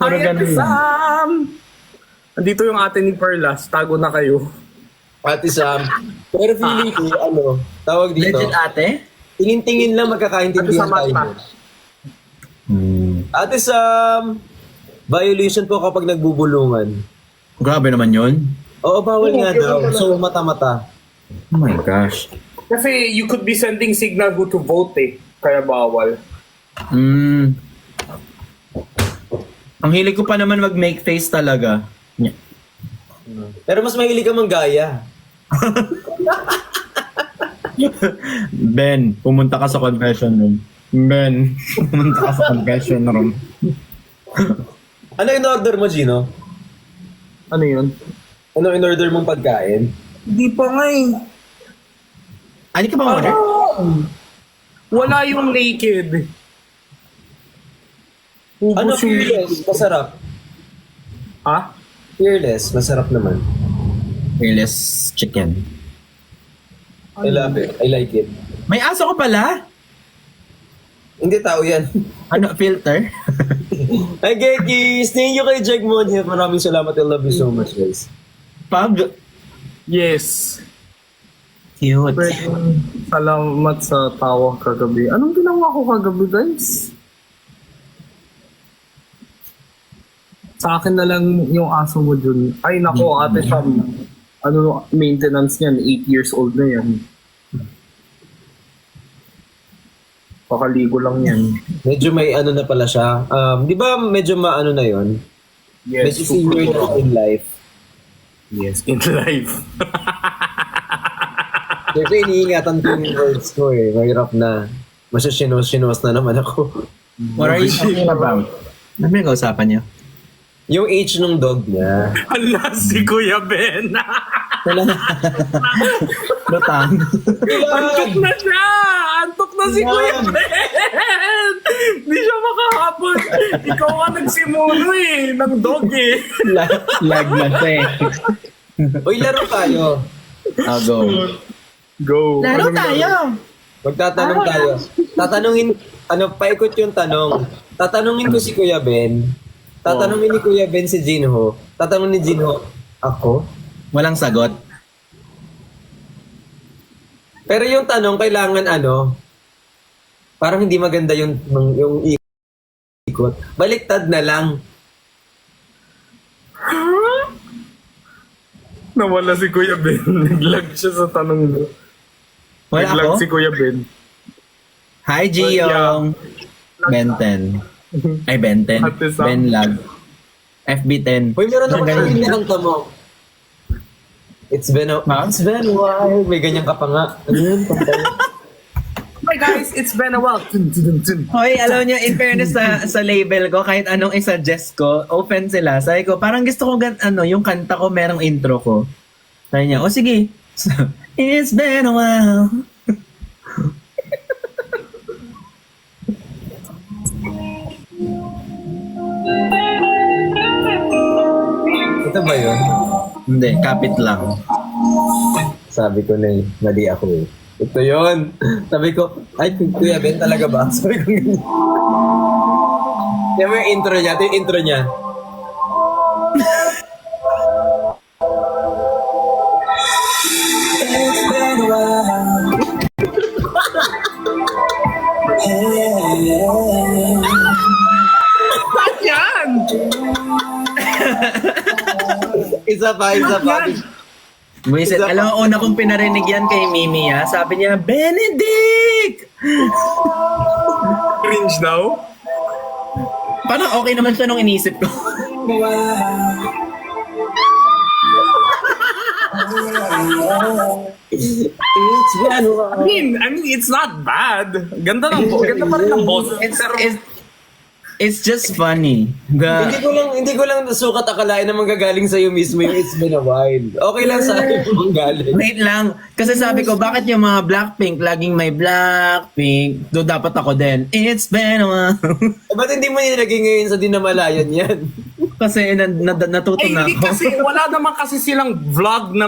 Puro Hi, Ate ganun lang. Sam! Andito yung ate ni Perlas. Tago na kayo. Ate Sam. Pero feeling ko, tawag dito, Legit ate? tingin-tingin lang Ate magkakaintindihan tayo. Samantha. Ate Sam, violation po kapag nagbubulungan. Grabe naman yun. Oo, bawal Oo, nga yun daw. naman. So, mata-mata. Oh my gosh. Kasi you could be sending signal who to vote eh. Kaya bawal. Ang hilig ko pa naman mag-make face talaga. Pero mas mahilig ka manggaya. Ben, pumunta ka sa confession room. Ben, pumunta ka sa confession room. Ano in-order mo, Gino? Ano yun? Ano in-order mong pagkain? Hindi pa nga eh. Ano ka ba order? Wala yung naked. Ubus Ano, yung fearless? Masarap. Ha? Fearless, masarap naman. Fearless chicken. I love it. I like it. May aso ko pala? Hindi tao yan. Ano, filter? Hi, Gekis! Thank you kay Jack Monhev. Maraming salamat. I love you so much, guys. Pag. Yes. Cute. Salamat sa tawa kagabi. Anong ginawa ko kagabi, guys? Sa akin na lang yung aso mo dun. Ay, nako, ate Sam. Ano, maintenance niyan? 8 years old na yan. Pakaligo lang yan. Medyo may ano na pala siya. Di ba medyo maano na yon? Yes, Medyo senior na in life. Yes, in life. Siyempre, iniingatan ko yung words ko eh. Mahirap na. Masya-sinos na naman ako. What are you talking about? Ano yung kausapan niyo? Yung age ng dog niya. Ala, si Kuya Ben. Lutang. Antok na siya! Antok na si Kuya Ben! Hindi siya makahabol. Ikaw nga nagsimulo eh, ng dog eh. Lag na siya eh. Uy, laro tayo. I'll go. Go. Laro Anong tayo! Magtatanong tayo. Tatanungin, paikot yung tanong. Tatanungin ko si Kuya Ben. Tatanungin ni Kuya Ben si Jinho. Tatanungin ni Jinho, ako? Walang sagot. Pero yung tanong, kailangan parang hindi maganda yung ikot. Baliktad na lang. Nawala si Kuya Ben. Naglag siya sa tanong mo. Wala Naglag ako? si Kuya Ben. Hi, Giyong. Ben 10. Ay, Ben 10. Ate Sam. Ben Lag. FB10. Uy, meron ako Ganyan. sa kanta mo. It's been a while. May ganyan ka pa nga. Ano yun? Hi guys, it's been a while. Dun, dun, dun. Hoy, alam niyo, in fairness sa label ko, kahit anong isa-suggest ko, open sila. Sabi ko, parang gusto ko yung kanta ko, merong intro ko. Sabi niya, sige. So, it's been a while. Ito ba yun? Hindi, kapit lang. Sabi ko na mali ako eh. Ito yun. Sabi ko, ay, Kuya Ben talaga ba? Sabi ko ganyan. Yan mo yung intro niya. Ito yung intro niya. It's been a while. Saan yan? Isa pa. Buisit, alam mo, una kong pinarinig yan kay Mimi, ha? Sabi niya, Benedict! Cringe daw? Parang okay naman siya nung inisip ko. It's been a while. I mean, it's not bad. Ganda pa rin ng boss. It's just funny. Hindi ko lang nasukat akalain na manggagaling sa'yo mismo yung It's Been a While. Okay lang sa akin kung manggaling. Wait lang. Kasi sabi ko, bakit yung mga Blackpink, laging may Blackpink, do dapat ako din. It's been a while. Ba't hindi mo nilagay ngayon sa Dinamalayan yan? Kasi natuto na hindi ako. kasi, wala naman kasi silang vlog na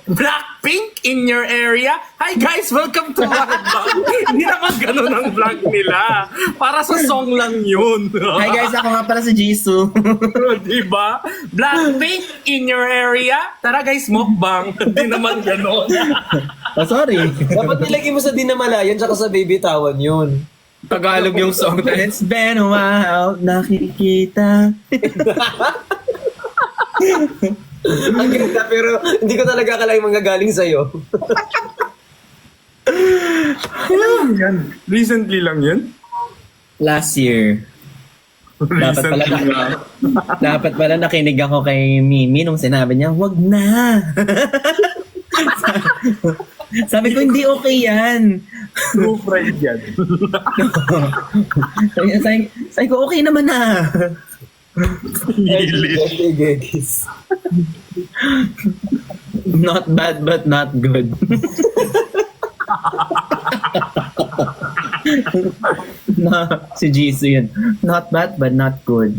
Blackpink in your area. Hi guys, welcome to my vlog. Hindi naman ganun ang vlog nila. Para sa song lang yun. Hi guys, ako nga pala si Jisoo. Diba? Blackpink in your area. Tara guys, mukbang. Hindi naman ganun. Oh, sorry. Dapat nilagay mo sa Dinamalayan tsaka sa Baby Tawan yun. Tagalog yung song. It's been a while, nakikita. Ang ganda, pero hindi ko talaga akalaing manggagaling sa'yo. Yan. Recently lang yan? Last year. Recently lang. Dapat pala nakinig ako kay Mimi nung sinabi niya, wag na. Sabi ko, hindi okay yan. True friend yan. sabi ko, okay naman na. Gegis. Not bad but not good. Si Jisoo yun. Not bad but not good.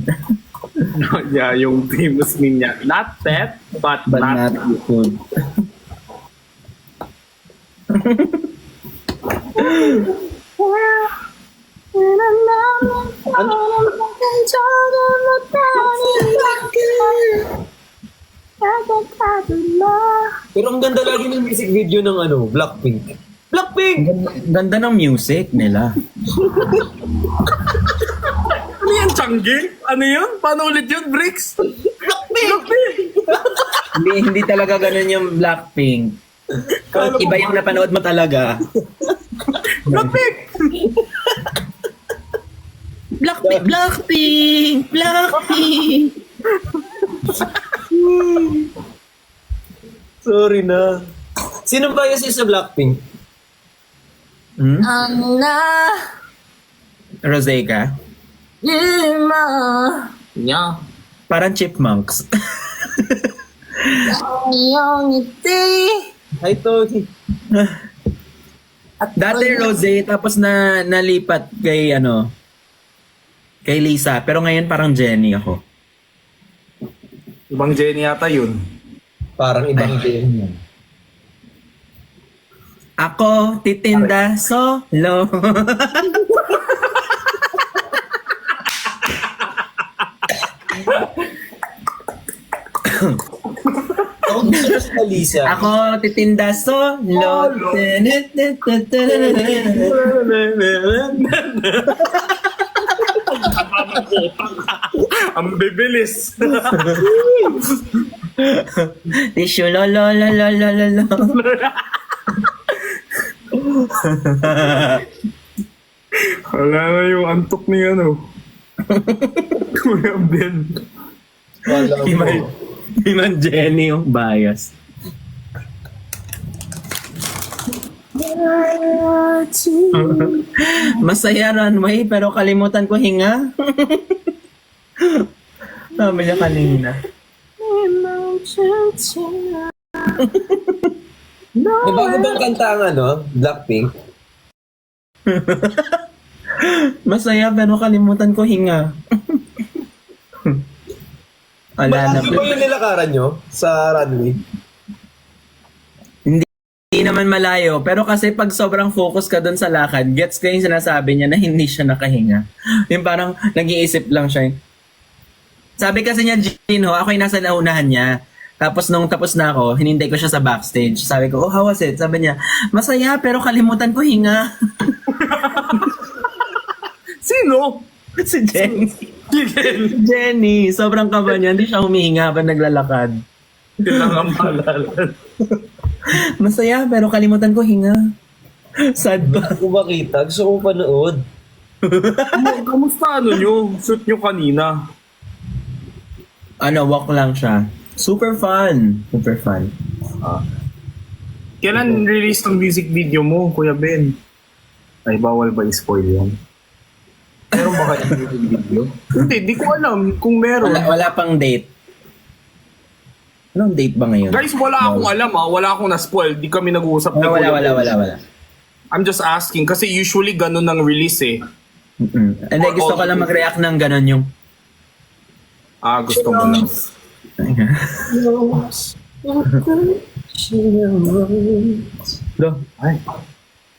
Yeah, yung famous meme niya. Not bad, but not good. Pero ang ganda lagi ng music video ng Blackpink. Blackpink! Ganda ng music nila. Ano yan, Changi? Ano yun? Paano ulit yun, Bricks? Blackpink! Hindi talaga ganun yung Blackpink. Iba yung napanood mo talaga. Blackpink! Blackpink! Sorry na. Sino ba yung sa Blackpink? Rosé ka? Yeah. Parang chipmunks. Hi, Tony. Dati Rosé, tapos nalipat kay Lisa. Pero ngayon parang Jenny ako. Ibang Jenny yata yun. Parang ibang game yan. Ako, titinda solo. Ako gusto ko sa Lisa. Ako, titinda solo. Ang bibilis. Tissue, lo, lo, lo, lo, lo, lo, lo. Wala na yung antok ni Kuya Ben. Wala mo. Iman Jenny yung bias. Masaya runway pero kalimutan ko hinga. Sabi niya kanina. May bago bang kanta ang Blackpink? Masaya pero kalimutan ko hinga. Wala na. Ano ba yung nilakaran nyo sa runway? Hindi naman malayo. Pero kasi pag sobrang focus ka dun sa lakad, gets ko yung sinasabi niya na hindi siya nakahinga. Yung parang nag-iisip lang siya. Sabi kasi niya, Jinho, ako yung nasa naunahan niya. Tapos nung tapos na ako, hinintay ko siya sa backstage. Sabi ko, oh, how was it? Sabi niya, masaya pero kalimutan ko hinga. Sino? Si Jenny. Jenny, sobrang kaba niya. Hindi siya humihinga habang naglalakad. Kailangan maalala. Masaya pero kalimutan ko hinga. Sad ba? Kung makita, gusto ko panood. Kamusta nyo? Shoot nyo kanina. Walk lang siya. Super fun. Super fun. Kailan release ng music video mo, Kuya Ben? Ay, bawal ba i-spoil yan? Meron ba kayo music video? Hindi, di ko alam kung meron. Wala pang date. Anong date ba ngayon? Guys, wala akong alam Wala akong na-spoil. Di kami nag-uusap. ni Kuya Ben. Wala. I'm just asking kasi usually ganun ang release eh. Hindi, gusto ko lang mag-react ng ganon yung Gusto mo lang. Lo. Ay.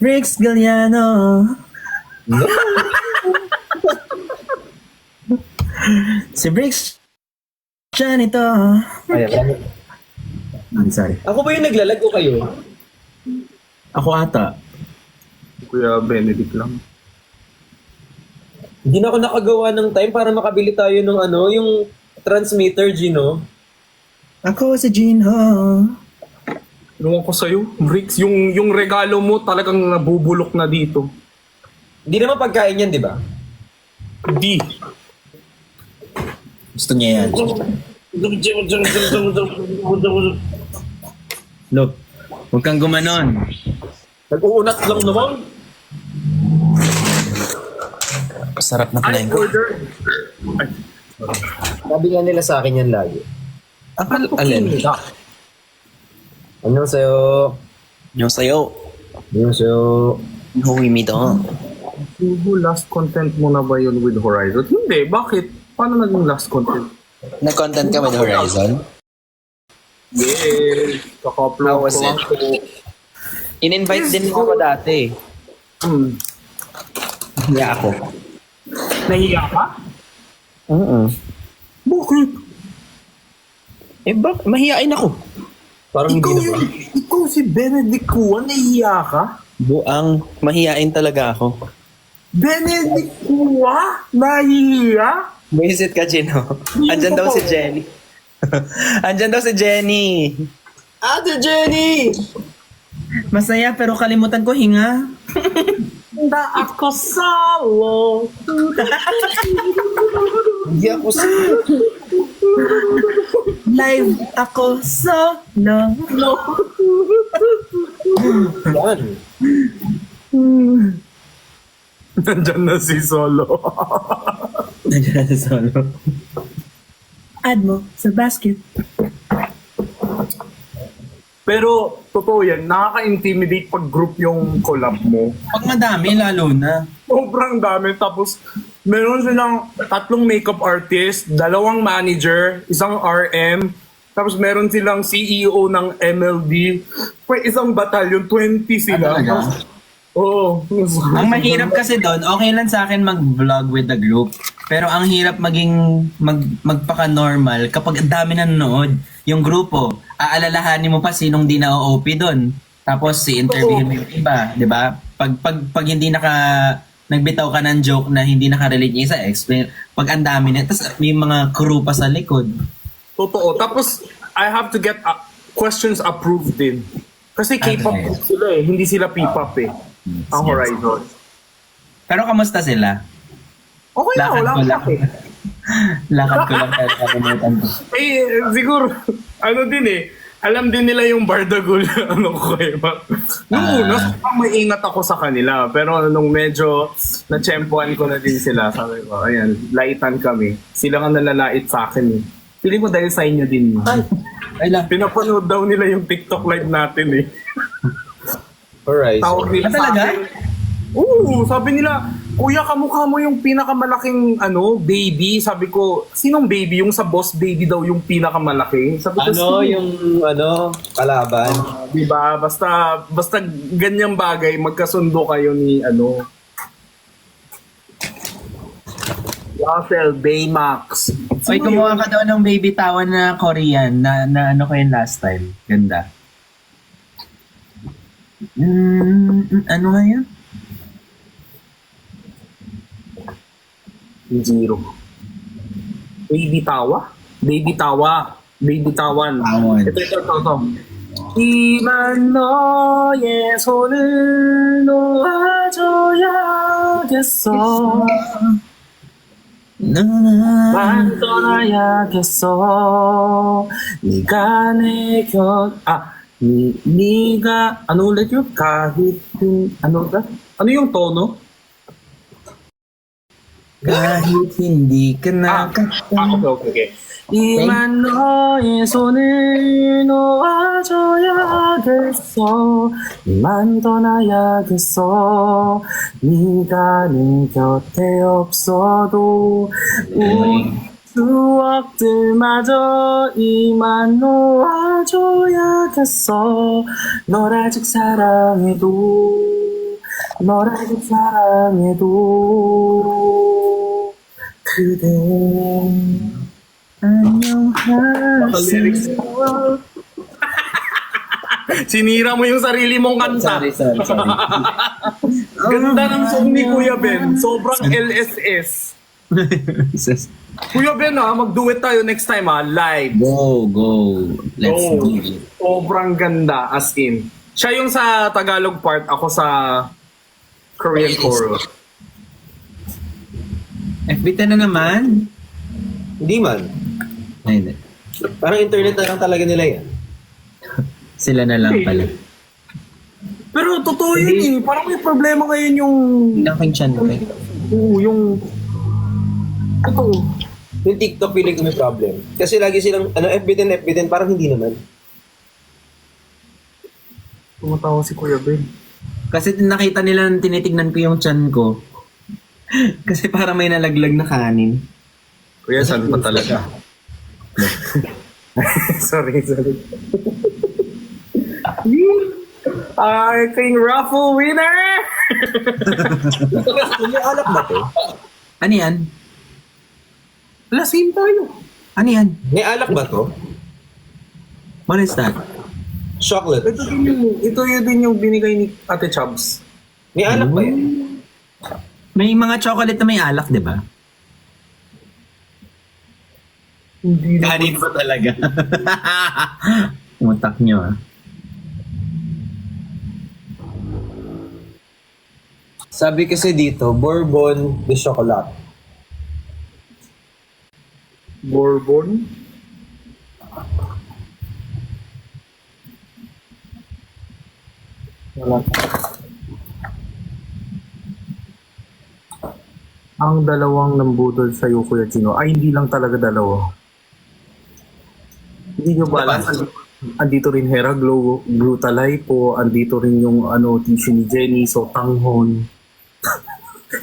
Bricks Galliano. Si Bricks siya nito. Ayan. Sorry. Ako ba yung naglalag o kayo? Ako ata. Kuya Benedict lang. Hindi na ako nakagawa ng time para makabili tayo ng yung transmitter, Gino. Ako si Jinho. Inuwan ko sa'yo, Bricks, yung regalo mo talagang nabubulok na dito. Hindi naman pagkain yan, di ba? Di. Gusto niya yan. Look, huwag kang gumanon. Nag-uunat lang naman. Sarap na I kinain ko. order. Ay, Sabi nga nila sa akin yan lagi. Alin? Ano sa'yo? Yung sayo. Ano sa'yo? Huwi mi to. last content mo na ba yun with Horizon? Hindi, bakit? Paano naging last content? Nag-content ka with Horizon? Yes, kakaplo How was it? In-invite din ako dati. Hiya ako. Nahiya ka? Bakit? Mahiyain ako. Parang hindi naman. Ikaw si Benedict Kuan, nahiya ka? Buang, mahiyain talaga ako. Benedict Kuan? Nahiya? Visit ka, Gino. Andyan daw si Jenny. Andyan daw si Jenny. Ate Jenny! Masaya pero kalimutan ko hinga. Na ako solo. Hindi ako sa... Live ako solo. Yan. Nandyan na si Solo. Nandiyan na si solo. Add mo sa basket. Pero, totoo yan, nakaka-intimidate pag group yung collab mo. Pag madami, lalo na. Sobrang dami. Tapos, meron silang 3 makeup artist, 2 manager, 1 RM, tapos meron silang CEO ng MLB, isang batalyon, 20 sila. Oo. Ang mahirap kasi doon, okay lang sa akin mag-vlog with the group. Pero ang hirap magpaka-normal kapag ang dami nanonood. Yung grupo, aalalahanin mo pa sinong di na-OP doon. Tapos i-interview mo yung iba, di ba? Pag hindi nagbitaw ka ng joke na hindi nakarelate niya isa, explain. Pag ang dami na, tapos may mga crew pa sa likod. Totoo. Tapos, I have to get questions approved din. Kasi K-pop Okay. sila eh, hindi sila P-pop eh. Ang Horizon. Pero kamusta sila? Okay na, wala Lakad ko akong lang. sakit. Lakad ko lang kaya nakalimutan ko. Siguro, din eh, alam din nila yung Bardagul, ko eh. Nung una, sobrang maingat ako sa kanila. Pero nung medyo na-tsempuan ko na din sila, sabi ko, ayan, laitan kami. Sila nga nalalait sa akin eh. Feeling ko dahil sa inyo din. Ay lang. Pinapanood daw nila yung TikTok live natin eh. Alright. Tawag nila sa Talaga? akin. Oo, sabi nila, kuya, kamukha mo yung pinakamalaking baby. Sabi ko, sinong baby? Yung sa Boss Baby daw yung pinakamalaki. Sabi ko, Kalaban. diba? Basta ganyang bagay, magkasundo kayo ni Rafael Baymax. Oy, gumawa ka daw ng baby tawan na Korean na ano ko yun last time. Ganda. Ano nga yun? Zero. Baby Tawa? Baby Tawa. Baby Tawan. Tawan. Ito. 이만너의 손을 놓아줘야겠어. 난 떠나야겠어. 네가 내 네가 ano ulit yun? Kahit ano ba? Ano yung tono? Kahit hindi ka Okay. 이만 너의 손을 놓아줘야겠어. 이만 떠나야겠어. 네가 내 곁에 없어도 울 수 적들마저 이만 놓아줘야겠어. 널 아직 사랑해도 그대 안녕하세요. Sinira mo yung sarili mong kanta. Sorry. Ganda ng song ni Kuya Ben. Sobrang LSS. Kuya Ben mag-duet tayo next time live. Go. Let's Oh, do it. sobrang ganda as in. Siya yung sa Tagalog part, ako sa Korean chorus. FB10 na naman. Hindi man. Ay, hindi. Parang internet na lang talaga nila yan. Sila na lang pala. Pero totoo yun Parang may problema ngayon yung... Aking chan ko. yung... Totoo. Yung TikTok feeling ko may problem. Kasi lagi silang, FB10, parang hindi naman. Tumatawa si Kuya Ben. Kasi nakita nila, tinitignan ko yung chan ko. Kasi parang may nalaglag na kanin. Kuya, saan pa talaga? sorry. Aking raffle winner! May alak ba to? Ano yan? Lasing tayo. Ano yan? May alak ba to? What is that? Chocolate. Ito yun din yung binigay ni Ate Chubbs. May alak ba yan? May mga chocolate na may alak, di ba? Hindi na. Kanin ba talaga? Utak nyo Sabi kasi dito, Bourbon de Chocolat. Bourbon? Wala. Ang dalawang nambudol sa'yo, Kuya Chino, ay hindi lang talaga dalawa. Hindi nyo ba alam? Andito rin Hera Glutalay po, andito rin yung tissue ni Jenny, so tanghon.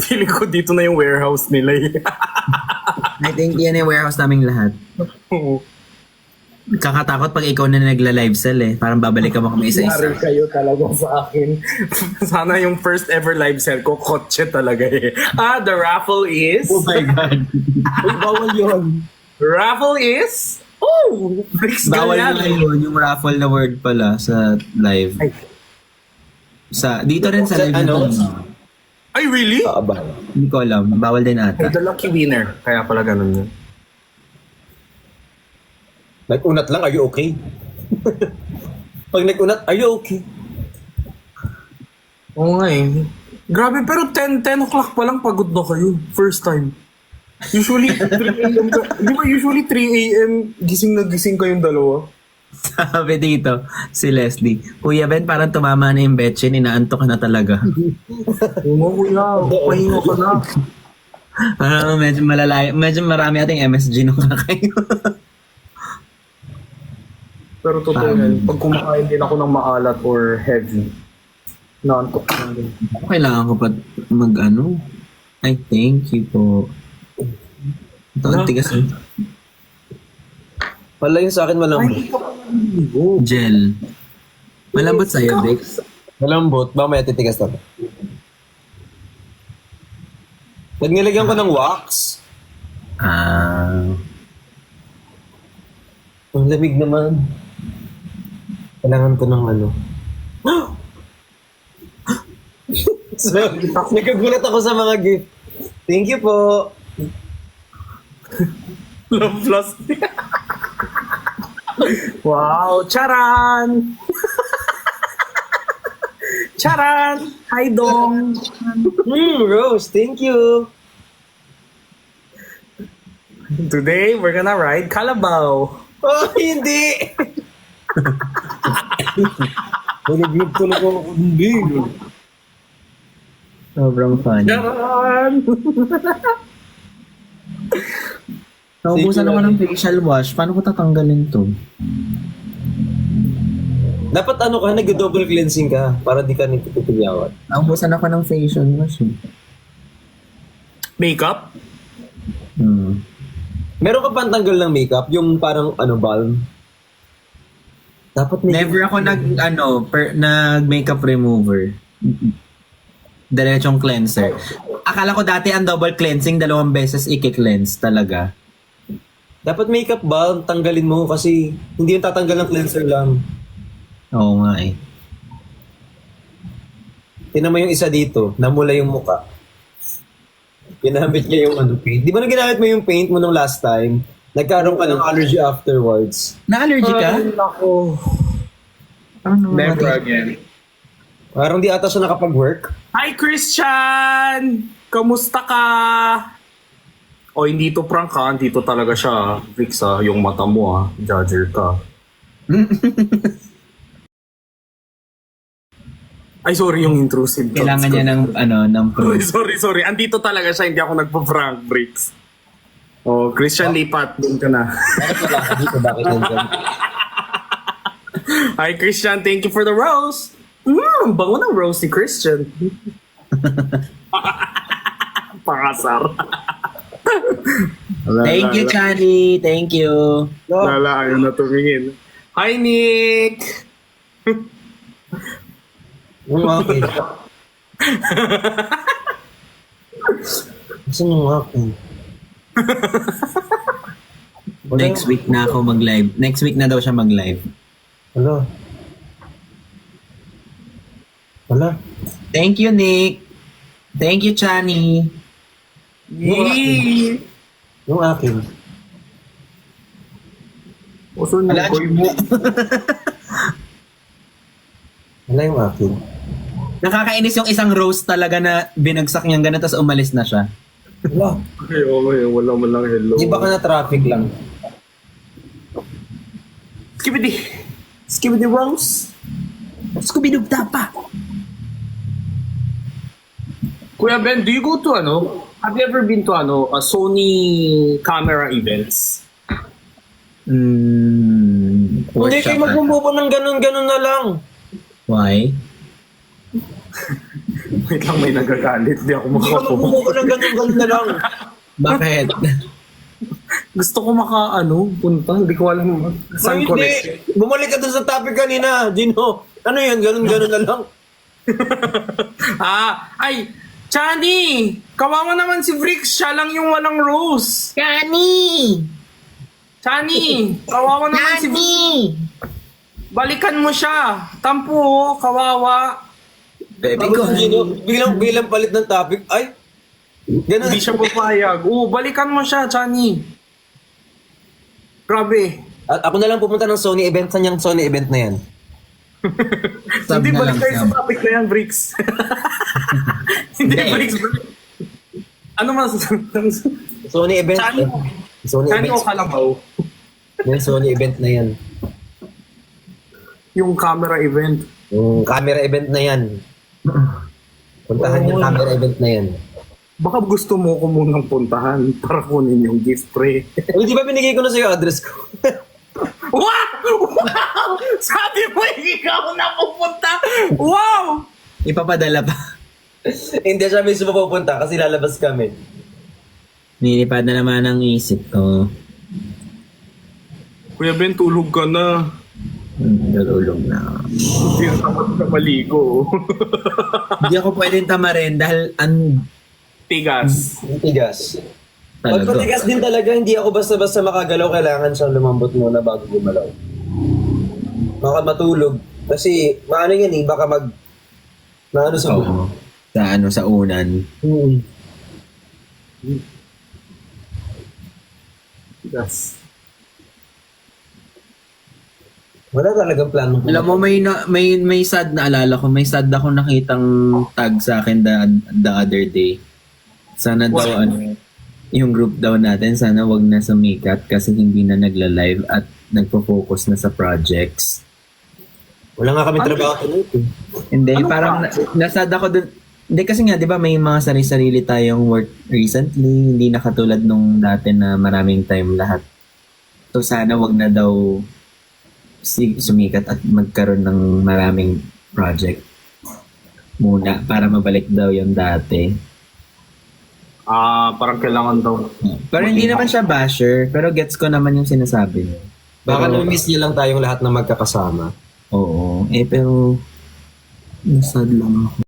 Feeling ko dito na yung warehouse nila I think yan yung warehouse naming lahat. Kakatakot pag ikaw na nagla-live sell Parang babalik ka mo kami isa-isa. Yari kayo talaga sa akin. Sana yung first ever live sell ko, kotse talaga The raffle is... Oh my God. Uy, bawal yun. Raffle is... Oh! Bricks Bawal ganyan. na yun, yung raffle na word pala sa live. Ay. Dito rin sa live Ano? na Ay, really? Kaabay. Hindi ko alam. Bawal din ata. The lucky winner. Kaya pala ganun yun. Nag-unat lang, are you okay? Pag nag-unat, are you okay? Oo nga Grabe, pero 10 o'clock pa lang pagod na kayo. First time. Usually, 3 a.m. Di ba usually 3 a.m. gising na gising kayong dalawa? Sabi dito, si Leslie, Kuya Ben, parang tumama na yung betchin, inaantok ka na talaga. Oo, kuya. Pahinga ka na. Medyo malalay, medyo marami ating MSG nung kakayo. Pero totoo yan. Pag kumakain din ako ng maalat or heavy, naantok na rin. Kailangan ko pa Ay, thank you po. Ito, ang tigas. Wala yung sa akin malambot. Gel. Malambot sa'yo, Dex. Malambot, mamaya titigas na. Pag nilagyan ko ng wax, ang lamig naman. Kailangan ko ng So, nagkagulat ako sa mga gift. Thank you po. Love lost. Wow! Charan! Charan! Hi, Dong! Rose, thank you. Today, we're gonna ride Kalabaw. Oh, hindi! Tulog ako. Hindi. Sobrang fun. Charan! Naubusan ako ng facial wash. Paano ko tatanggalin to? Dapat nag-double cleansing ka para di ka nagtutulyawat. Naubusan ako ng facial wash. Makeup? Meron ka pantanggal ng makeup? Yung parang balm? Dapat may... Never ako nag makeup remover. Diretsong cleanser. Akala ko dati ang double cleansing, 2 beses i-cleanse talaga. Dapat makeup balm, tanggalin mo kasi hindi yung tatanggal ng cleanser lang. Oo nga eh. Tinan mo yung isa dito, namula yung muka. Ginamit niya yung paint. Di ba na ginamit mo yung paint mo nung last time? Nagkaroon ka ng allergy afterwards. Na-allergy ka? Ako. Never again. Parang di ata siya nakapag-work. Hi, Christian! Kamusta ka? O, hindi to prank ha. Dito talaga siya. Fix yung mata mo ha. Judger ka. Ay, sorry yung intrusive. Kailangan niya ng proof. Sorry. Andito talaga siya. Hindi ako nagpa-prank, Bricks. Oh, Christian Lipat. Doon ka na. Bakit nandiyan? Hi, Christian. Thank you for the rose. Bango ng rose ni Christian. Pakasar. Thank you, Chani. Thank you. Lala, ayaw na tumingin. Hi, Nick! Okay. Saan yung akin? Next week na ako mag-live. Next week na daw siya mag-live. Wala. Thank you, Nick. Thank you, Chani. Yee! Yung akin. Oso na Wala, boy mo. Wala yung akin. Nakakainis yung isang rose talaga na binagsak niyang ganun tapos umalis na siya. Wala. Okay, wala man lang hello. Di ba ka na traffic lang? Skibidi Rose. Scooby-Doo tapa. Kuya Ben, do you go to have you ever been to a Sony camera events? Hindi kayo magmumubo ng ganun-ganun na lang. Why? Wait lang, may nagagalit. Di ako Hindi ka makapumo. magmumubo ng ganun-ganun na lang. Bakit? Gusto ko punta. Hindi ko alam saan Hindi. connect. Bumalik ka dun sa topic kanina, Gino. Ano yan? Ganun-ganun na lang. Chani! Kawawa naman si Vrix. Siya lang yung walang rose. Chani! Kawawa naman si Vrix. Balikan mo siya. Tampo, kawawa. Baby Tapos ko. si Gino, bilang palit ng topic, ay, ganun. Hindi siya papayag. Balikan mo siya, Chani. Grabe. At ako na lang pupunta ng Sony event. Saan yung Sony event na yan? Sub Hindi, na balik lang, tayo sa sub. topic na yan, Bricks. Hindi, Hindi. Bricks. Ano mas... Sony event. Chani. Sony Chani event. o Kalabaw? Yung Sony event na yan. Yung camera event. Yung camera event na yan. Puntahan yung camera event na yan. Baka gusto mo ko munang puntahan para kunin yung gift pre. Uy, di ba binigay ko na sa'yo address ko? Wow! Sabi mo ikaw na pupunta! Wow! Ipapadala pa. Hindi siya mismo pupunta kasi lalabas kami. Nilipad na naman ang isip ko. Kuya Ben, tulog ka na. Nalulong na. Hindi na tapos ka maligo. Hindi ako pwedeng tamarin dahil Tigas. Yung tigas. Pag talaga. matigas din talaga, hindi ako basta-basta makagalaw. Kailangan siyang lumambot muna bago gumalaw. Baka matulog. Kasi, maano yan eh, baka maano sa Oo. Sa unan. Tigas. Wala talagang plano. Alam mo, may sad na alala ko. May sad ako nakitang tag sa akin the other day. Sana daw yung group daw natin, sana wag na sumikat kasi hindi na nagla-live at nagpo-focus na sa projects. Wala nga kami trabaho nito. Hindi, Anong parang nasad ako dun. Hindi kasi nga, di ba may mga sarili-sarili tayong work recently, hindi na katulad nung dati na maraming time lahat. So sana wag na daw sumikat at magkaroon ng maraming project muna para mabalik daw yung dati. Parang kailangan daw. Pero hindi naman siya basher, pero gets ko naman yung sinasabi niya. Baka Pero- na-miss niyo lang tayong lahat na magkakasama. Oo. Pero nasad lang ako.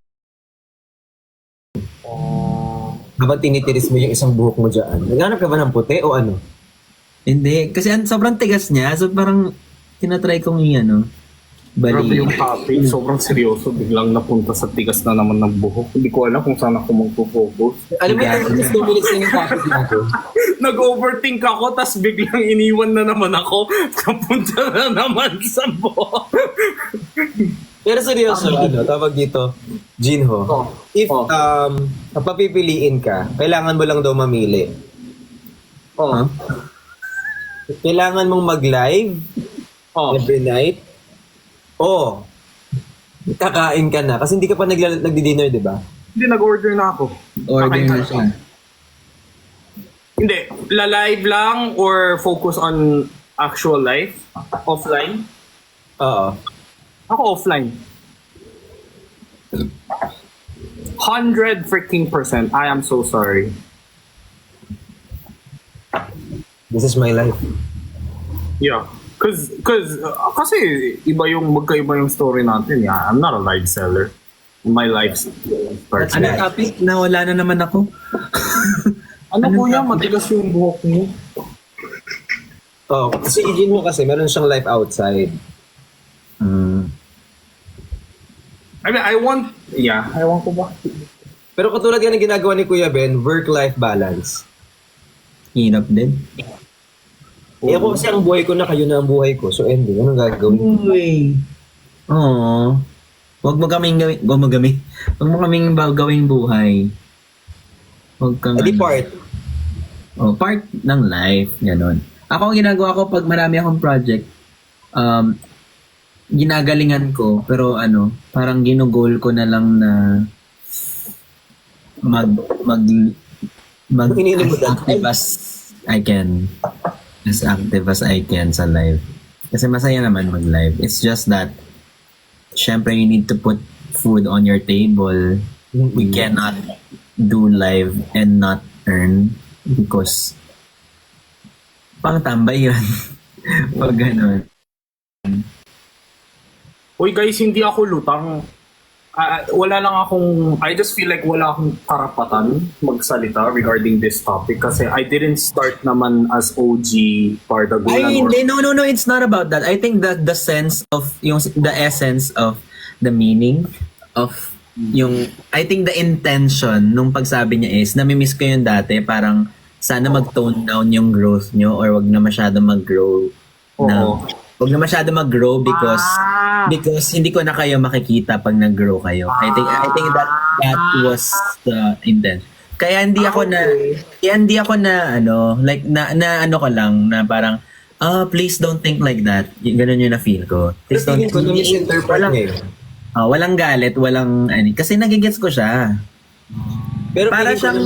Habang tinitiris mo yung isang buhok mo dyan. Naghanap ka ba ng puti o ano? Hindi. Kasi sobrang tigas niya. So parang tinatry kong Grabe bali. yung topic, sobrang seryoso. Biglang napunta sa tigas na naman ng buhok. Hindi ko alam kung saan ako magpo-focus. Alam mo, Yeah. 2 minutes na yung topic natin. Nag-overthink ako, tas biglang iniwan na naman ako. Napunta na naman sa buhok. Pero seryoso, tawag dito, Jinho. Oh. If Oh. papipiliin ka, kailangan mo lang daw mamili. Oh. Huh? Kailangan mong mag-live Oh. every night. O, kakain ka na. Kasi hindi ka pa nagdi-dinner, di ba? Hindi, nag-order na ako. Order Kakain na ka. siya. Hindi, la-live lang or focus on actual life? Offline? Oo. Ako offline. 100 freaking %. I am so sorry. This is my life. Yeah. Kasi iba yung magkaiba yung story natin. Yeah, I'm not a live seller. My life starts. Ano topic? Nawala na naman ako. Ano po yan? Matigas yung buhok niyo. Oh, si Jinho kasi meron siyang life outside. I mean, I want ko ba? Pero katulad yan ang ginagawa ni Kuya Ben, work-life balance. Hirap din. Eh ako kasi ang buhay ko na, kayo na ang buhay ko. So ending, anong gagawin? Uy. Oo. Huwag mo kaming gawing buhay. Huwag kang Adi part. part ng life, gano'n. Ako ang ginagawa ko pag marami akong project, ginagalingan ko, pero parang ginugol ko na lang na mag Iniinom mo dyan? active as active as I can sa live. Kasi masaya naman mag-live. It's just that, syempre you need to put food on your table. We cannot do live and not earn because pang tambay yun. Pag ganun. Uy guys, hindi ako lutang. Wala lang akong, I just feel like wala akong karapatan magsalita regarding this topic kasi I didn't start naman as OG Pardagulan. Ay, hindi. No. It's not about that. I think that the sense of, the essence of the meaning of I think the intention nung pagsabi niya is, namimiss ko yung dati, parang sana mag-tone down yung growth nyo or wag na masyado mag-grow. Wag na masyado mag-grow because hindi ko na kayo makikita pag nag-grow kayo. I think that was the intent. Kaya hindi ako na like na ko lang na parang please don't think like that. Ganun yung na-feel ko. Please don't Tingin ko na misinterpret niya. walang galit, walang kasi nagigets ko siya. Pero Para para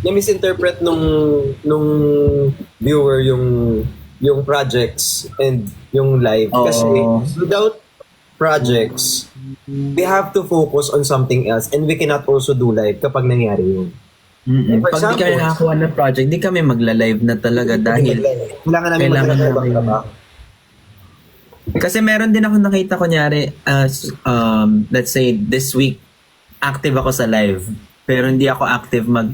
na-misinterpret nung viewer yung projects and yung live. Kasi without projects, we have to focus on something else and we cannot also do live kapag nangyari yun. For Pag di kami nakakuha ng project, di kami magla-live na talaga dahil kailangan namin kailangan maghanap ng namin- ibang trabaho. kasi meron din ako nakita kunyari as let's say this week active ako sa live pero hindi ako active mag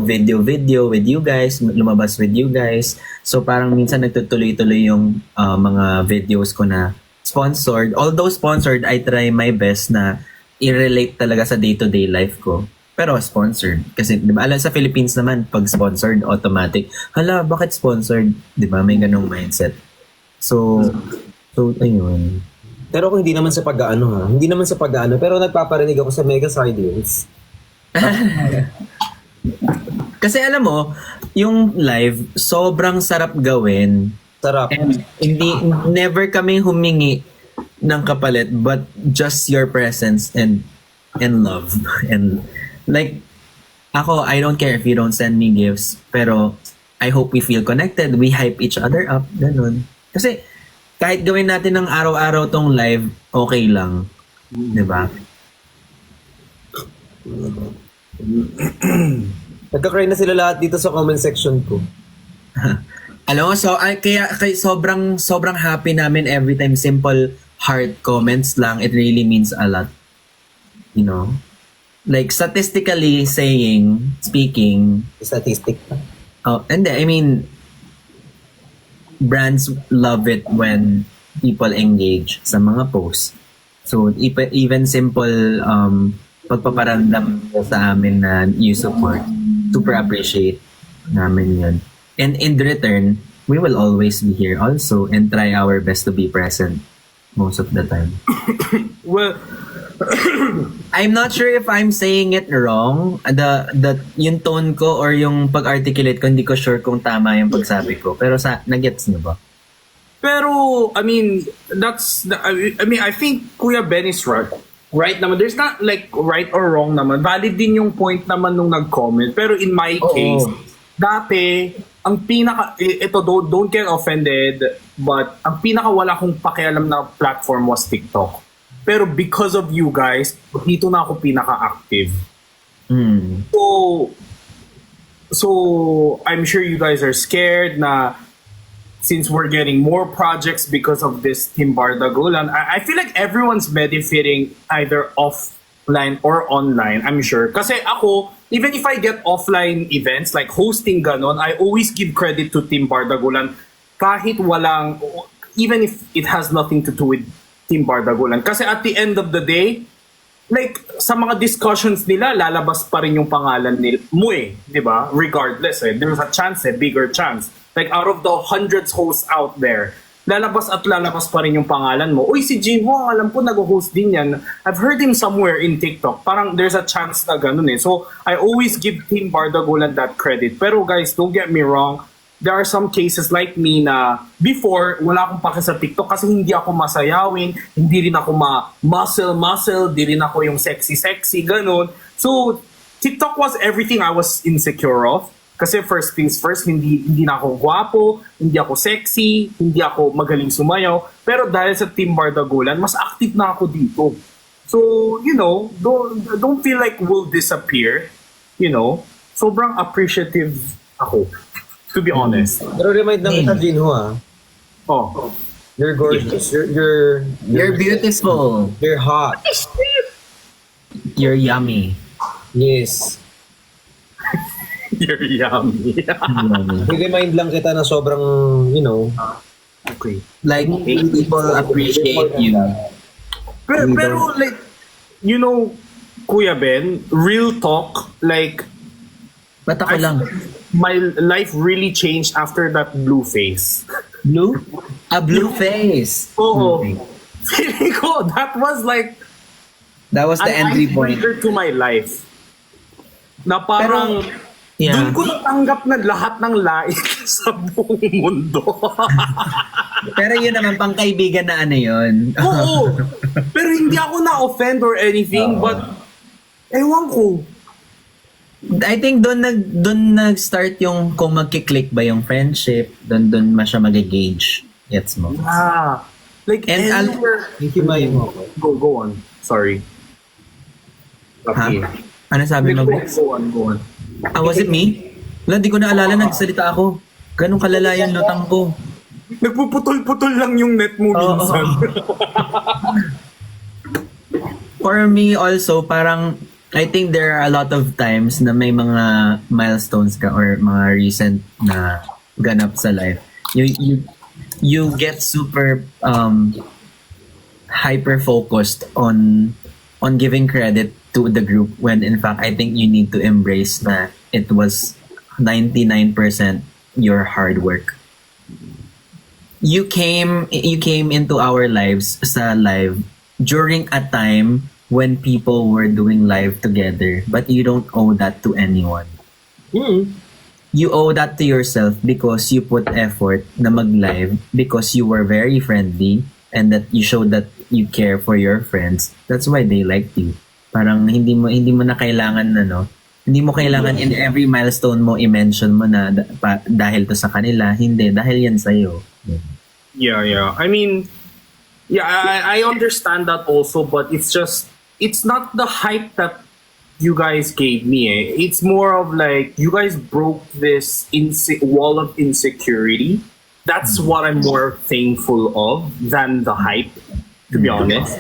video with you guys, lumabas with you guys. So parang minsan nagtutuloy-tuloy yung mga videos ko na sponsored. Although sponsored, I try my best na i-relate talaga sa day-to-day life ko. Pero sponsored. Kasi, di ba, alam sa Philippines naman, pag sponsored, automatic. Hala, bakit sponsored? Di ba, may ganong mindset. So ayun. Pero kung hindi naman sa pag-aano hindi naman sa pag-aano, pero nagpaparinig ako sa Mega Sardines. Kasi alam mo, yung live, sobrang sarap gawin. Sarap. And never kami humingi ng kapalit, but just your presence and love. And like, ako, I don't care if you don't send me gifts, pero I hope we feel connected. We hype each other up. Ganun. Kasi, kahit gawin natin ng araw-araw tong live, okay lang. Di ba? Nagka-cry na sila lahat dito sa comment section ko. Alam mo, kaya sobrang happy namin every time simple heart comments lang. It really means a lot. You know? Like, statistically speaking, Statistic pa. hindi, I mean, brands love it when people engage sa mga posts. So, even simple pagpaparamdam sa amin na you support, super appreciate namin yun. And in return, we will always be here also and try our best to be present most of the time. Well, I'm not sure if I'm saying it wrong. Yung tone ko or yung pag-articulate ko, hindi ko sure kung tama yung pagsabi ko. Pero nagets niyo ba? pero, I mean, I think Kuya Ben is right. Right naman. There's not like right or wrong naman. Valid din yung point naman nung nag-comment. Pero in my case, dati, ang ito, don't get offended, but ang pinaka wala kong pakialam na platform was TikTok. Pero because of you guys, dito na ako pinaka-active. So I'm sure you guys are scared na since we're getting more projects because of this Team Bardagulan, I feel like everyone's benefiting either offline or online, I'm sure. Kasi ako, even if I get offline events like hosting ganon, I always give credit to Team Bardagulan kahit even if it has nothing to do with Team Bardagulan. Kasi at the end of the day, like, sa mga discussions nila, lalabas pa rin yung pangalan mo di ba? Regardless there's a chance bigger chance. Like, out of the hundreds hosts out there, lalabas pa rin yung pangalan mo. Uy, si Jinwoo, alam ko nag-host din yan. I've heard him somewhere in TikTok. Parang there's a chance na ganun So, I always give Team Bardagulan that credit. Pero guys, don't get me wrong, there are some cases like me na before, wala akong pake sa TikTok kasi hindi ako masayawin, hindi rin ako muscle, di rin ako yung sexy, ganun. So, TikTok was everything I was insecure of. Kasi first things first, hindi na ako gwapo, hindi ako sexy, hindi ako magaling sumayaw. Pero dahil sa Team Bardagulan, mas active na ako dito. So, don't feel like we'll disappear. Sobrang appreciative ako. To be honest. Pero remind lang kita, Jinho, Oh. You're gorgeous. You're beautiful. You're hot. You're yummy. Yes. You're yummy. I-remind lang kita na sobrang, Okay. Like, people appreciate you. Pero like, Kuya Ben, real talk, like, Ba't ako lang? my life really changed after that blue face. Blue? A blue face. Oo. Feeling ko, that was like That was the an entry point. icebreaker to my life. Na parang, doon ko natanggap na lahat ng lait sa buong mundo. Pero yun naman, pang kaibigan na ano yun. Oo. Pero hindi ako na-offend or anything, but ewan ko. I think doon nag-start yung kung magki-click ba yung friendship, doon siya mag-gauge. Gets mo? Like, And Hikimay mo ako. Go on. Sorry. Ha? Ano sabi mo? Go on. Was it me? Wala, di ko naalala, nagsalita ako. Ganun kalala yung lutang ko. Nagpuputol-putol lang yung net mo minsan. For me also, parang I think there are a lot of times na may mga milestones ka or mga recent na ganap sa life. You get super hyper focused on giving credit to the group when in fact I think you need to embrace na it was 99% your hard work. You came into our lives sa live during a time when people were doing live together, but you don't owe that to anyone. You owe that to yourself because you put effort na mag-live, because you were very friendly and that you showed that you care for your friends. That's why they liked you. Parang hindi mo na kailangan hindi mo kailangan in every milestone mo i-mention mo na dahil to sa kanila. Hindi, dahil yan sa'yo. Yeah. I mean, I understand that also, but it's not the hype that you guys gave me. It's more of like you guys broke this wall of insecurity. That's what I'm more thankful of than the hype, to be honest.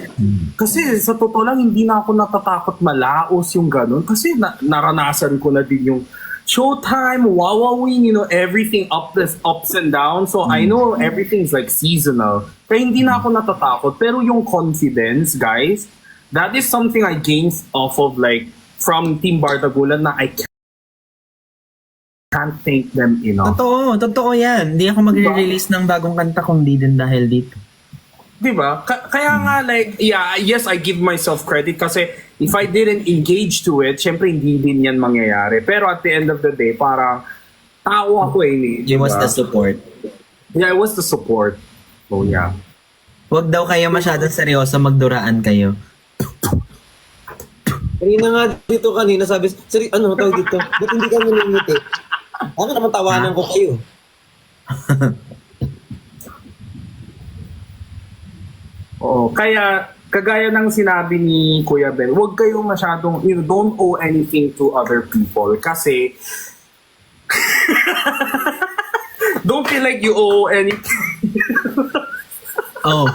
Kasi sa totoo lang, hindi na ako natatakot malaos yung ganun. Kasi naranasan ko na din yung showtime, wawawin, everything ups and downs. So I know everything's like seasonal. Kaya hindi na ako natatakot. Pero yung confidence, guys, that is something I gained off of like from Team Bardagulan na I can't thank them enough. Totoo yan. Hindi ako magre-release ng bagong kanta kung di din dahil dito. Diba? Kaya nga like, yes, I give myself credit kasi if I didn't engage to it, syempre hindi din yan mangyayari. Pero at the end of the day, parang tao ako eh. It was the support. Yeah, it was the support. So yeah. Huwag daw kayo masyadong seryoso, magduraan kayo. Kanina nga dito sabi, ano tawag dito? Ba't hindi ka naningiti? Ako naman tawanan ko kayo. Oo, kaya kagaya ng sinabi ni Kuya Ben, huwag kayong masyadong, don't owe anything to other people kasi don't feel like you owe anything. Oh.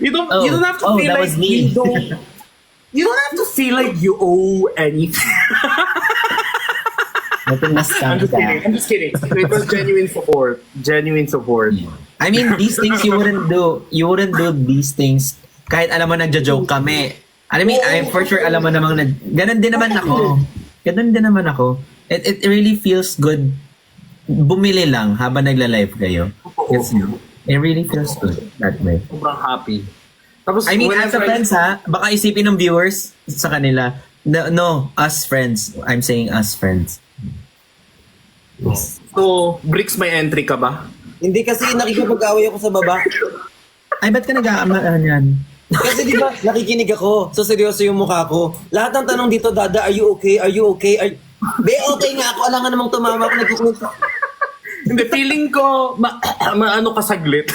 You don't have to feel that like was me. you don't have to feel like you owe anything. I'm just kidding. It was genuine support. I mean, these things you wouldn't do these things kahit alam mo nagjo-joke kami. I mean, I'm for sure alam mo namang ganun din naman ako. It really feels good bumili lang habang nagla-live kayo. It really feels good that way. Sobrang happy. Tapos, I mean, as a friends baka isipin ng viewers sa kanila, no, us friends. I'm saying us friends. So, Bricks, may entry ka ba? Hindi kasi nakikipag-away ako sa baba. Ay, ba't ka nag-aamaan yan? Kasi di ba, nakikinig ako. So, seryoso yung mukha ko. Lahat ng tanong dito, Dada, are you okay? Are you okay? Be, okay nga ako. Alam nga namang tumama ako. Nagkukunta. Hindi, feeling ko, maano ka saglit.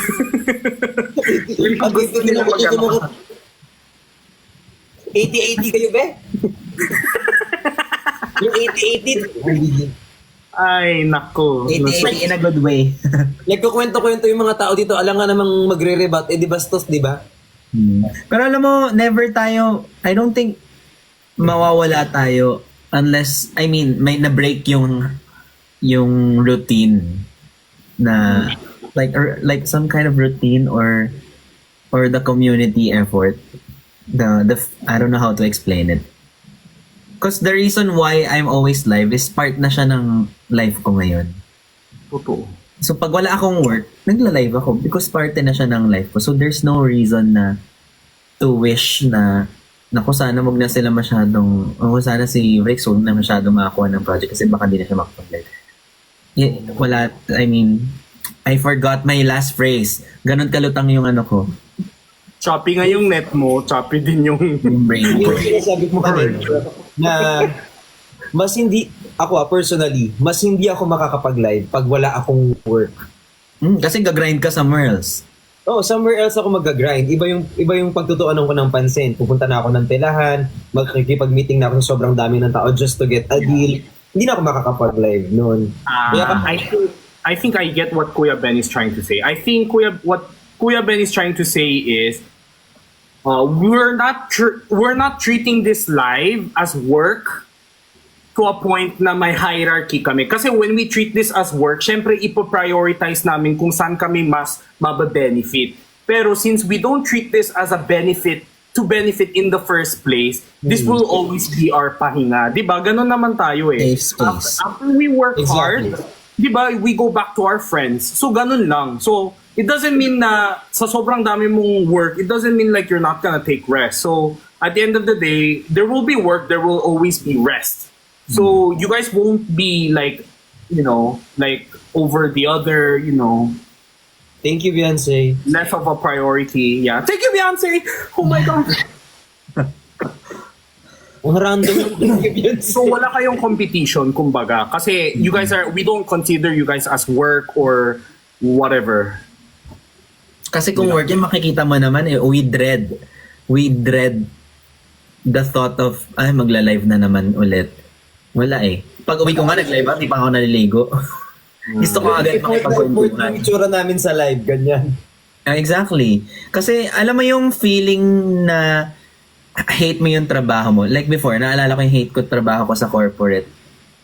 Feeling ko gusto nila mag-ano. 80-80 kayo, be? Yung 80-80. Ay, nako. 80 in a good way. Nagkukwento-kwento yung mga tao dito. Alam nga namang magre-rebat. Di bastos, di ba? Pero alam mo, never tayo, I don't think mawawala tayo unless, I mean, may na-break yung routine na like some kind of routine or the community effort. The I don't know how to explain it. Because the reason why I'm always live is part na siya ng life ko ngayon. Totoo. So pag wala akong work, nagla-live ako because parte na siya ng life ko. So there's no reason na to wish na naku sana wag na sila masyadong, sana si Rex wag na masyadong makakuha ng project kasi baka di na siya makapag-live. Wala, I mean, I forgot my last phrase. Ganon kalutang yung ano ko. Choppy nga yung net mo, choppy din yung brain ko. Yung sinasabi mo kanina na mas hindi, personally, mas hindi ako makakapag-live pag wala akong work. Kasi gagrind ka somewhere else. Somewhere else ako mag-grind. Iba yung pagtutuunan ko ng pansin. Pupunta na ako ng telahan, magkikipag-meeting na ako sa sobrang dami ng tao just to get a deal. Hindi na ako makakapag-live noon. I think I get what Kuya Ben is trying to say. I think what Kuya Ben is trying to say is we're not treating this live as work to a point na may hierarchy kami. Kasi when we treat this as work, syempre ipo-prioritize namin kung saan kami mas mababenefit. Pero since we don't treat this as a benefit in the first place, this will always be our pahinga. Diba? Ganon naman tayo eh. Safe space. After we work hard, diba, we go back to our friends. So ganon lang. So it doesn't mean na sa sobrang dami mong work, it doesn't mean like you're not gonna take rest. So at the end of the day, there will be work, there will always be rest. So you guys won't be like, like over the other, Thank you, Beyonce. less of a priority. Yeah. Thank you, Beyonce. Oh my God. Ang random yung thank you, Beyonce. So wala kayong competition, kumbaga. Kasi you guys we don't consider you guys as work or whatever. Kasi kung work yan, makikita mo naman we dread the thought of, ay, magla-live na naman ulit. Wala eh. Pag uwi ko nga nag-live, di pa ako naliligo. Gusto ko agad Effort makipagkwentuhan. yung itsura namin sa live, ganyan. Exactly. Kasi alam mo yung feeling na hate mo yung trabaho mo. Like before, naalala ko yung hate ko trabaho ko sa corporate.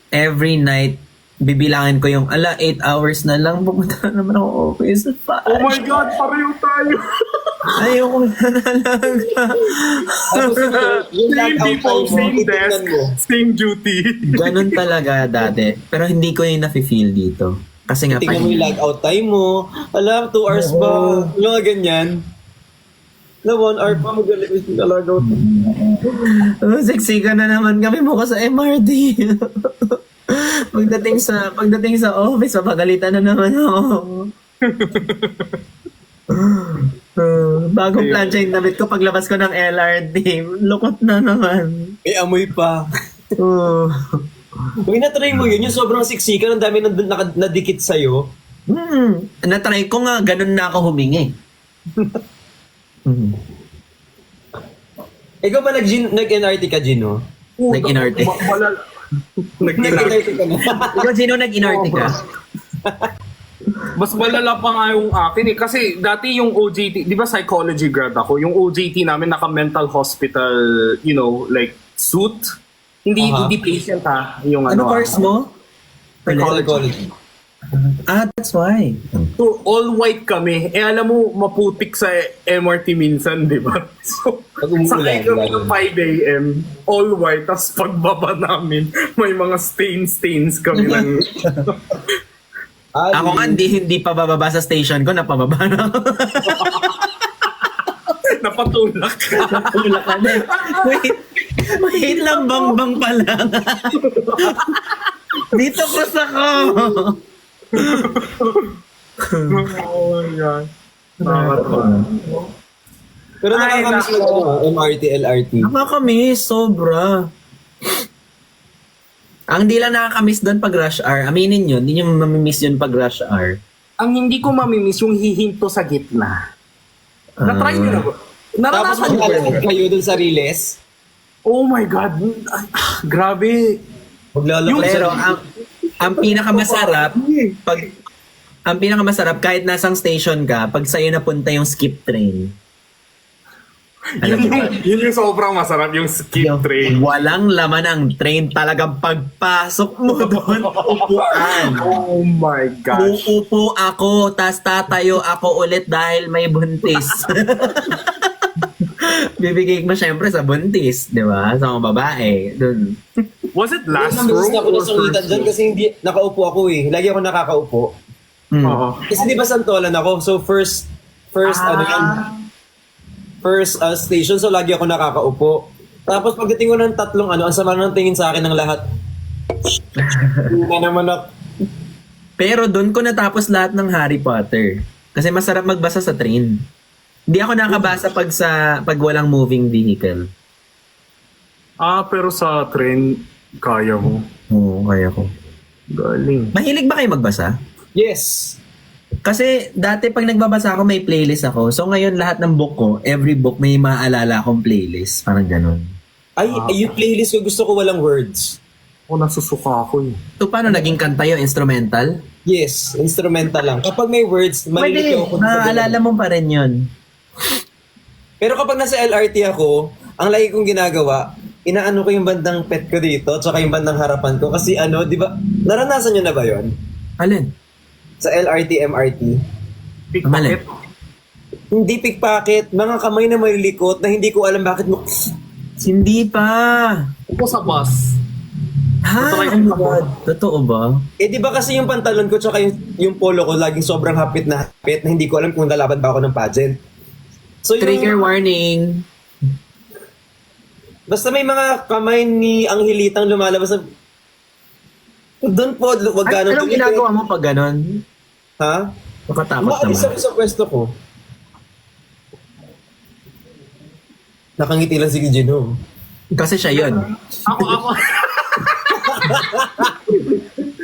Every night, bibilangin ko yung, 8 hours na lang, pumunta na naman ako office. Oh my God, pareho tayo. Ayoko na lang. Tapos yung Same lockout people, time mo, same titignan desk, mo. same duty. Ganun talaga dati. Pero hindi ko yung nafe-feel dito. Kasi nga, Tingnan mo yung lockout time mo. Alam, 2 hours pa. Yung mga ganyan. Na 1 hour pa magalit yung lockout. Sexy ka na naman kami mo sa MRT. pagdating sa office, mapagalitan na naman ako. Bagong plancha yung damit ko paglabas ko ng LRT. Lukot na naman. May amoy pa. Oh. Uy, na-try mo yun. Yung sobrang siksikan, ang dami nadikit sa'yo. Na-try ko nga, ganun na ako humingi. Ikaw ba nag-NRT ka, Gino? Nag-inarte. Nag-NRT ka na. Ikaw, sino nag-inarte ka? Mas malala pa nga yung akin eh. Kasi dati yung OJT, di ba psychology grad ako? Yung OJT namin naka-mental hospital, like suit. Hindi Aha. hindi patient ha. Yung Ano course mo? Psychology. That's why. So, all white kami. Eh, alam mo, maputik sa MRT minsan, di ba? So, Pag umuulan, sakay kami lalo. ng 5 a.m., all white, tapos pagbaba namin, may mga stains kami ng... Ako nga, hindi pa bababa sa station ko, napababa na ako. Napatulak ka. Napulak ka na. Wait lang, bang pa lang. Dito cross ako. Oh my God. Nakakatawa. Pero nakakamiss lang MRT, LRT. Nakakamiss, sobra. Ang di lang nakakamiss doon pag rush hour, aminin yun, hindi nyo mamimiss yun pag rush hour. Ang hindi ko mamimiss yung hihinto sa gitna. Na-try nyo na ba? Tapos Naranasan nyo ba yun? maglalakad kayo dun sa Riles. Oh my God. Ay, grabe. Maglalakad Pero sa ang pinakamasarap kahit nasang station ka, pag sa'yo napunta yung skip train. Alam mo ba? Yun yung sobrang masarap, yung skip train. Walang laman ang train, talagang pagpasok mo doon, upuan. Oh my gosh. Uupo ako, tas tatayo ako ulit dahil may buntis. Bibigay mo syempre sa buntis, di ba? Sa mga babae. Dun. Was it last Last row na ako or nasungitan first dyan row? kasi hindi, nakaupo ako eh. Lagi ako nakakaupo. Oo. Kasi di ba Santolan ako? So first station, so lagi ako nakakaupo. Tapos pagdating ko ng tatlong ang sama ng tingin sa akin ng lahat. Na naman ako. Pero doon ko natapos lahat ng Harry Potter. Kasi masarap magbasa sa train. Hindi ako nakabasa pag walang moving vehicle. Pero sa train, kaya mo. Oo, kaya ko. Galing. Mahilig ba kayo magbasa? Yes. Kasi dati pag nagbabasa ako may playlist ako. So ngayon lahat ng book ko, every book may maaalala akong playlist. Parang ganun. Ay, yung playlist ko gusto ko walang words. Nasusuka ako eh. So paano naging kanta yun? Instrumental? Yes, instrumental lang. Kapag may words, Pwede, malilito ako. maaalala mo pa rin yun. Pero kapag nasa LRT ako, ang lagi kong ginagawa, inaano ko yung bandang pet ko dito, tsaka yung bandang harapan ko. Kasi di ba, naranasan nyo na ba yon? Alin? Sa LRT, MRT? Pickpocket. Mali. Hindi pickpocket, mga kamay na malilikot na hindi ko alam bakit mo... Hindi pa. Upo sa bus. Ha? Totoo Oh yun. my God. Totoo ba? Di ba kasi yung pantalon ko tsaka yung polo ko laging sobrang hapit na hindi ko alam kung lalaban ba ako ng pageant. So Trigger warning. Basta may mga kamay ni Angelitang lumalabas na... Doon po, wag ka Anong ginagawa mo pag ganon? Ha? Makatakot Maalis ako naman. sa pwesto ko. Nakangiti lang si Gino. Kasi siya yun. Ako.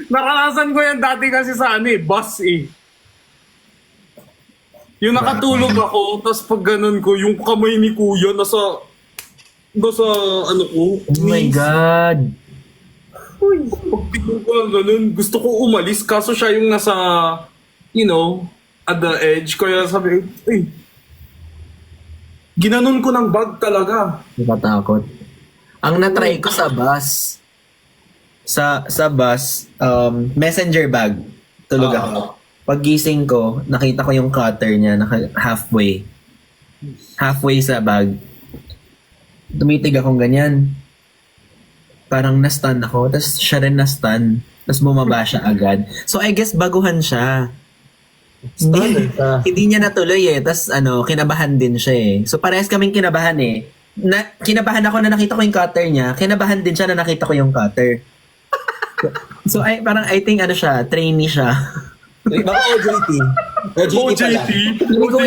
Naranasan ko yan dati kasi sa bus eh. Yung nakatulog ako, tapos pag ganun ko, yung kamay ni kuya nasa Doon sa ano ko. Oh my God. Uy, pagtingin ko lang ganun, gusto ko umalis kaso siya yung nasa, at the edge. Kaya sabi, ginanon ko ng bag talaga. Nakatakot. Ang natry ko sa bus, sa bus, messenger bag. Tulog ako. Paggising ko, nakita ko yung cutter niya, halfway. Halfway sa bag. Tumitig akong ganyan. Parang na-stun ako, tapos siya rin na-stun. Tapos bumaba siya agad. So I guess baguhan siya. Hindi niya natuloy eh. Tapos kinabahan din siya eh. So parehas kaming kinabahan eh. Kinabahan ako na nakita ko yung cutter niya. Kinabahan din siya na nakita ko yung cutter. So I think siya, trainee siya. Baka OJT. OJT. Hindi ko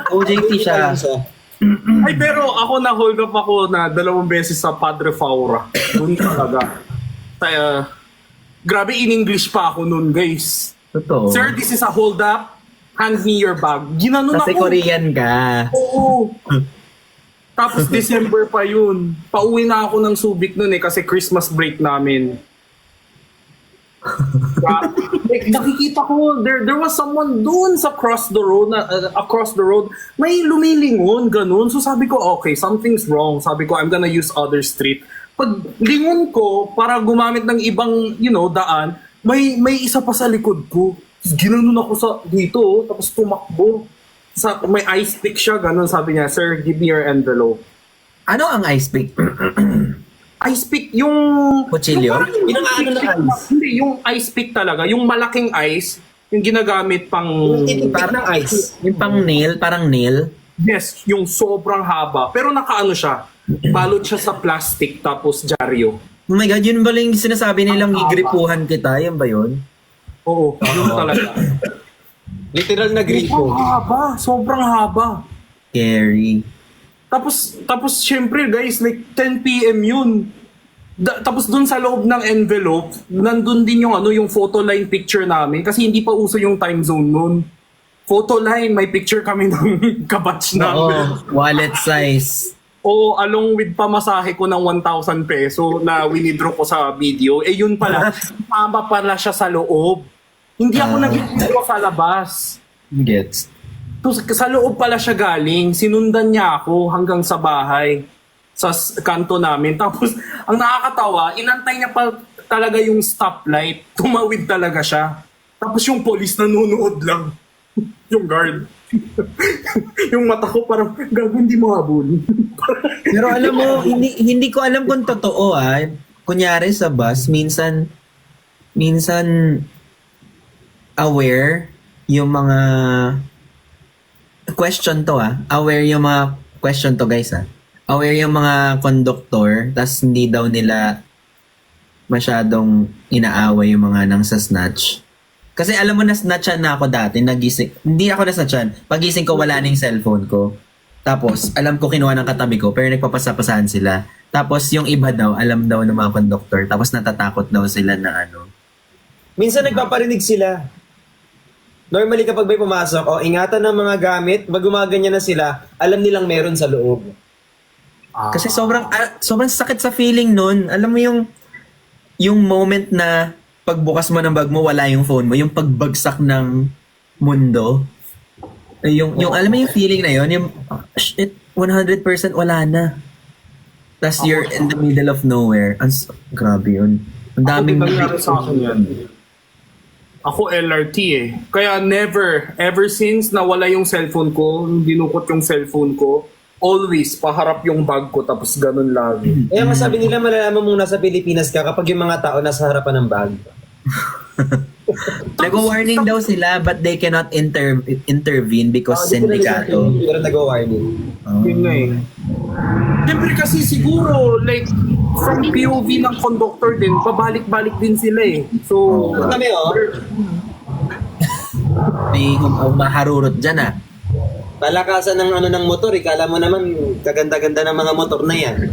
OJT siya. Ay, pero ako na-hold up ako na 2 beses sa Padre Faura. Doon talaga. Kaya, grabe in-English pa ako noon, guys. Totoo. Sir, this is a hold up. Hand me your bag. Ginanon Kasi ako. Korean ka. Oo. Tapos December pa yun. Pauwi na ako ng Subic noon kasi Christmas break namin. Nakikita ko there was someone doon sa across the road may lumilingon ganun, so sabi ko okay, something's wrong. Sabi ko I'm gonna use other street. Pag lingon ko para gumamit ng ibang daan, may isa pa sa likod ko. Ginanon ako sa dito, tapos tumakbo may ice pick siya ganun. Sabi niya, sir, give me your envelope. Ano ang ice pick? Ice pick, yung... Kutsilyo? Yung ice. Hindi, yung ice pick talaga. Yung malaking ice, yung ginagamit pang... Parang ice. Yung pang nail, parang nail? Yes, yung sobrang haba. Pero nakaano siya. Balot siya sa plastic, tapos dyaryo. Oh my God, yun ba yung sinasabi nilang igripuhan kita? Yan ba yun? Oo, yun talaga. Literal na gripo. Sobrang haba. Scary. Tapos syempre guys, like 10 PM yun. Tapos dun sa loob ng envelope, nandun din yung photo line picture namin kasi hindi pa uso yung time zone nun. Photo line, may picture kami ng kabatch namin. Wallet size. O along with pamasahe ko ng 1,000 peso na winidraw ko sa video, yun pala, tama pala siya sa loob. Hindi ako nag-withdraw sa labas. Gets. So, sa loob pala siya galing, sinundan niya ako hanggang sa bahay, sa kanto namin. Tapos, ang nakakatawa, inantay niya pa talaga yung stoplight. Tumawid talaga siya. Tapos yung police nanonood lang. Yung guard. Yung mata ko parang, gago, hindi mo habol. Pero alam mo, hindi ko alam kung totoo Kunyari sa bus, minsan aware yung mga question to aware yung mga question to guys aware yung mga conductor, tas hindi daw nila masyadong inaaway yung mga nang sa snatch. Kasi alam mo, na-snatchan na ako dati, hindi ako na-snatchan. Pagising ko, wala na yung cellphone ko. Tapos, alam ko kinuha ng katabi ko, pero nagpapasapasahan sila. Tapos, yung iba daw, alam daw ng mga conductor. Tapos, natatakot daw sila na Minsan nagpaparinig sila. Normally kapag may pumasok, ingatan ng mga gamit, pag gumaganyan na sila, alam nilang meron sa loob. Kasi sobrang sakit sa feeling nun. Alam mo yung moment na pagbukas mo ng bag mo, wala yung phone mo. Yung pagbagsak ng mundo. Yung alam mo yung feeling na yun, yung shit, 100% wala na. Tapos you're in the middle of nowhere. Grabe yun. Ang daming nangyari sa akin yan. Ako LRT Kaya ever since nawala yung cellphone ko, dinukot yung cellphone ko, always paharap yung bag ko tapos ganun lagi. Kaya masabi nila malalaman mong nasa Pilipinas ka kapag yung mga tao nasa harapan ng bag. Nag-warning daw sila but they cannot intervene because sindikato. Pero nag-warning. Yun nga Siyempre kasi siguro, like, from POV ng conductor din, pabalik-balik din sila So, Kami May maharurot dyan palakasan ng motor, kala mo naman kaganda-ganda ng mga motor na yan.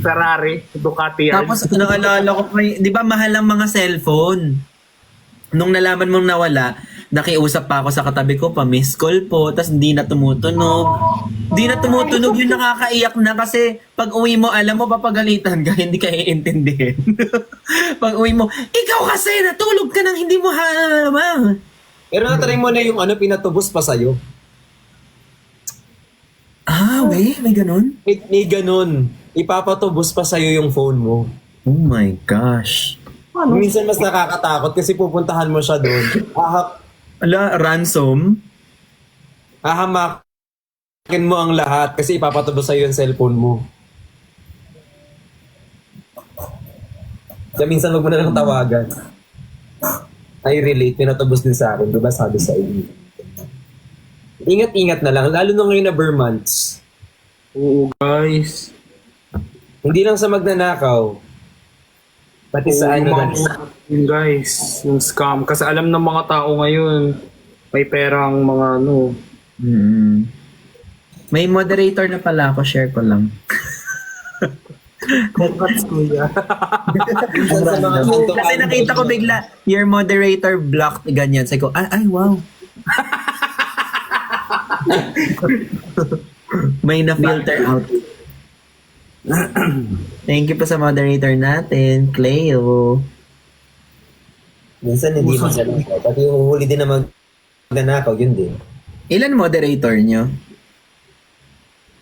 Ferrari, Ducati yan. Tapos naalala ko, di ba mahal ang mga cellphone? Nung nalaman mong nawala, nakiusap pa ako sa katabi ko, pa-miss call po, tapos hindi na tumutunog. Hindi na tumutunog, yung nakakaiyak na kasi pag uwi mo, alam mo, papagalitan ka, hindi ka iintindihin. Pag uwi mo, ikaw kasi, natulog ka nang hindi mo hama. Pero natry mo na yung pinatubos pa sa'yo. May ganun? May ganun. Ipapatubos pa sa'yo yung phone mo. Oh my gosh. Minsan mas nakakatakot kasi pupuntahan mo siya doon. Ransom? Hahamakin mo ang lahat kasi ipapatubos sa'yo yung cellphone mo. Kaya minsan wag mo na lang tawagan. I relate, pinatubos din sa akin. Diba sabi sa inyo? Ingat-ingat na lang, lalo na ngayon na bare months. Oo, guys. Hindi lang sa magnanakaw, pati sa Yung guys, yung scam. Kasi alam ng mga tao ngayon, may perang mga May moderator na pala ako, share ko lang. Congrats, kuya. Kasi nakita ko bigla, your moderator blocked, ganyan. Sabi ko, ay wow. May na-filter out. Thank you po sa moderator natin, Cleo. Minsan hindi magnanakaw. Pati yung huli din na magnanakaw, yun din. Ilan moderator nyo?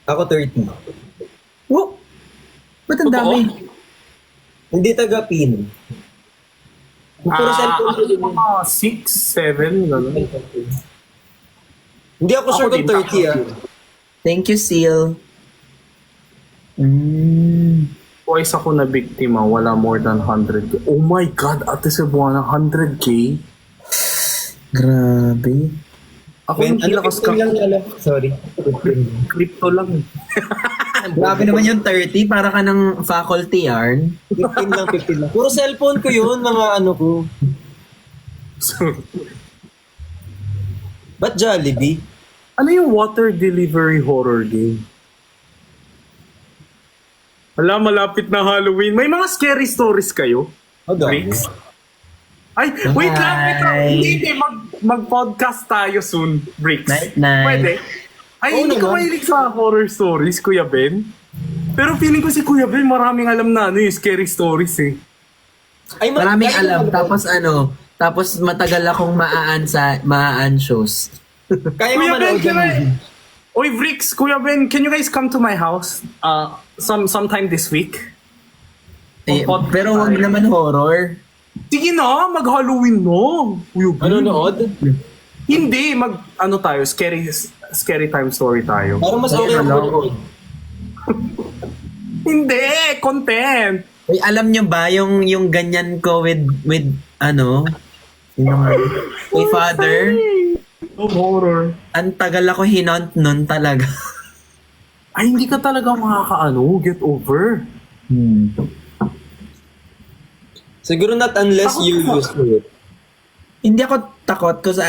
Ako 30. Wow! Ba't ang dami? Hindi taga-pin. Puro cellphone ko din. 6, 7, gano'n. Hindi ako sure kung 30 Thank you, Seal. Twice ako na biktima, wala more than 100k. Oh my God, Ate Cebuana, 100k? Grabe. Ako yung lakas ka. Sorry. Crypto lang. Grabe naman yung 30, para ka ng faculty yarn. 15 lang. Puro cellphone ko yun, mga ko. Ba't Jollibee? Ano yung water delivery horror game? Wala, malapit na Halloween. May mga scary stories kayo? Bricks? Ay, wait lang. Hindi, mag-podcast tayo soon, Bricks. Night. Pwede? Ay, hindi ko mahilig sa horror stories, Kuya Ben. Pero feeling ko si Kuya Ben, maraming alam na yung scary stories eh. Ay, Maraming alam. Tapos matagal akong maa-an shows. Kaya mo Kuya Ben, manood Oy, Bricks, Kuya Ben, can you guys come to my house sometime this week? Pero wag naman horror. Sige na, mag-Halloween no. Kuya Ben. Manonood? Hindi, tayo, scary time story tayo. Parang mas okay ang manonood. Hindi, content. Uy, alam nyo ba yung ganyan ko with sino nga? With father? Horror. Ang tagal ako hinaunt nun talaga. Ay, hindi ka talaga get over. Siguro not unless you're used to it. Hindi ako takot kasi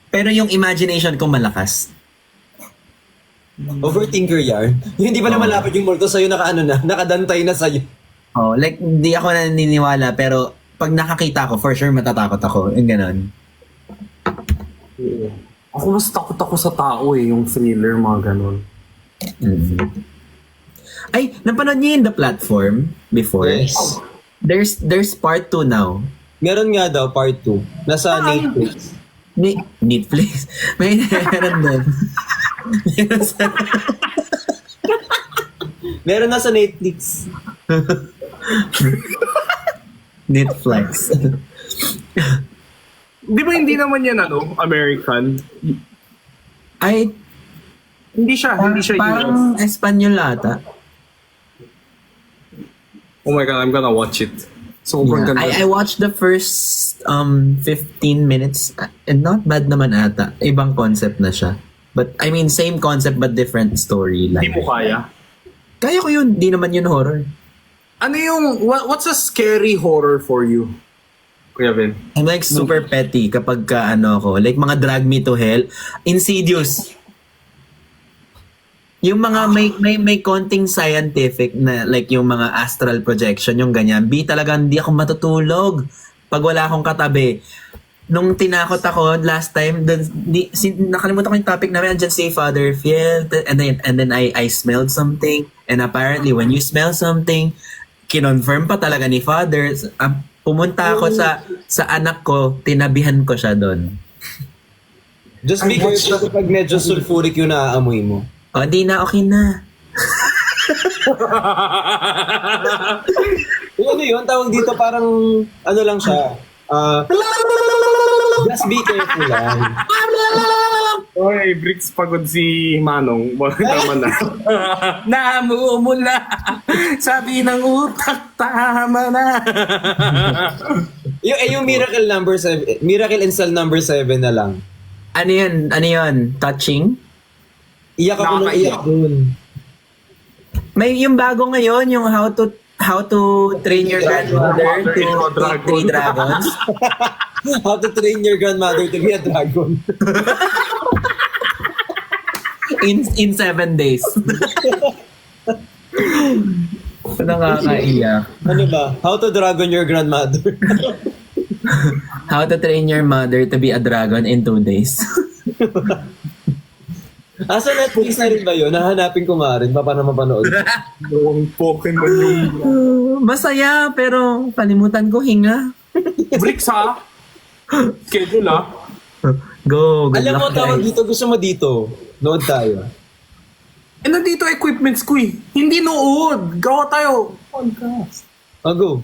pero yung imagination ko malakas. Overthinker yarn. Yung hindi pa na malapit yung multo sa'yo, nakadantay na sa'yo. Hindi ako naniniwala pero pag nakakita ko, for sure matatakot ako. Yung ganon. Ako mas takot ako sa tao yung thriller, mga ganon. Ay, napanood niyo yung The Platform before? Yes. There's part 2 now. Meron nga daw, part 2. Nasa Netflix. Netflix? Meron din. Meron na sa Netflix. Netflix. Di ba hindi naman yan American? Ay, Hindi siya parang US. Espanyol ata. Oh my God, I'm gonna watch it. Sobrang ganda. I watched the first 15 minutes and not bad naman ata. Ibang concept na siya. But I mean, same concept but different storyline. Hindi mo kaya? Kaya ko yun, di naman yun horror. Ano yung, what's a scary horror for you? Kuya Ben? I'm like super petty kapag ako, like mga Drag Me to Hell, Insidious. Yung mga may konting scientific na like yung mga astral projection, yung ganyan. Talagang hindi ako matutulog pag wala akong katabi. nung tinakot ako last time, nakalimutan ko yung topic namin, andyan si Father Fiel, and then I smelled something, and apparently when you smell something, kinonfirm pa talaga ni Father. Pumunta ako sa anak ko, tinabihan ko siya doon. Just be careful kapag medyo sulfuric yung naaamoy mo. O, di na, okay na. Yung ano yun, tawag dito parang, ano lang siya, just be careful lang. Oy, Bricks, pagod si Manong. Tama na. Namumula. Sabi ng utak, tama na. Yung miracle number 7, miracle in cell number 7 na lang. Ano yun? Touching? Iyak ako nung iyak dun. May yung bago ngayon, yung how to train your grandmother to eat 3 dragons. How to train your grandmother to be a dragon. in 7 days. Nakakaiyak. Ano ba? How to dragon your grandmother. How to train your mother to be a dragon in 2 days. Sa Netflix na rin ba yun? Nahanapin ko nga rin. Paano mapanood? Yung Pokemon yung... Masaya, pero kalimutan ko hinga. Bricks ha? Schedule ha? Go, good Alam mo, luck, tawag guys. dito. Gusto mo dito. Nood tayo. Nandito equipments ko eh. Hindi nood. Gawa tayo. Podcast. Go.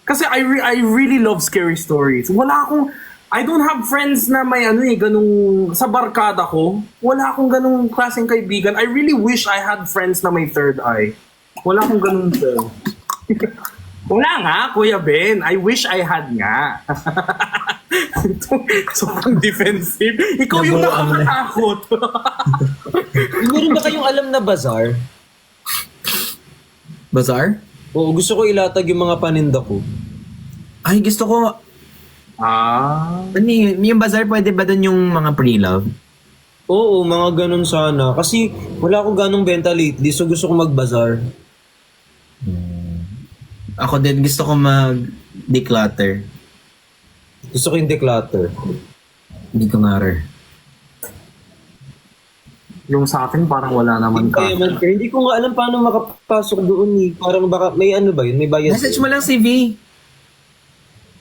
Kasi I really love scary stories. I don't have friends na may ganung, sa barkada ko, wala akong ganung klaseng kaibigan. I really wish I had friends na may third eye. Wala akong ganun friend. Wala nga, Kuya Ben. I wish I had nga. Sobrang defensive. Ikaw yung Nabuang na. nakakatakot. Meron ba kayong alam na bazaar? Bazaar? Oo, gusto ko ilatag yung mga paninda ko. Ay, gusto ko. Yung bazaar, pwede ba doon yung mga pre-love? Oo, mga ganun sana. Kasi wala akong ganong benta lately, so gusto ko mag-bazaar. Ako din, gusto ko mag-declutter. Gusto ko yung declutter. Hindi ko nga rin. Yung sa akin parang wala naman ka. Kaya man, hindi ko nga alam paano makapasok doon eh. Parang baka, may ano ba yun? May bias. Message mo lang si V.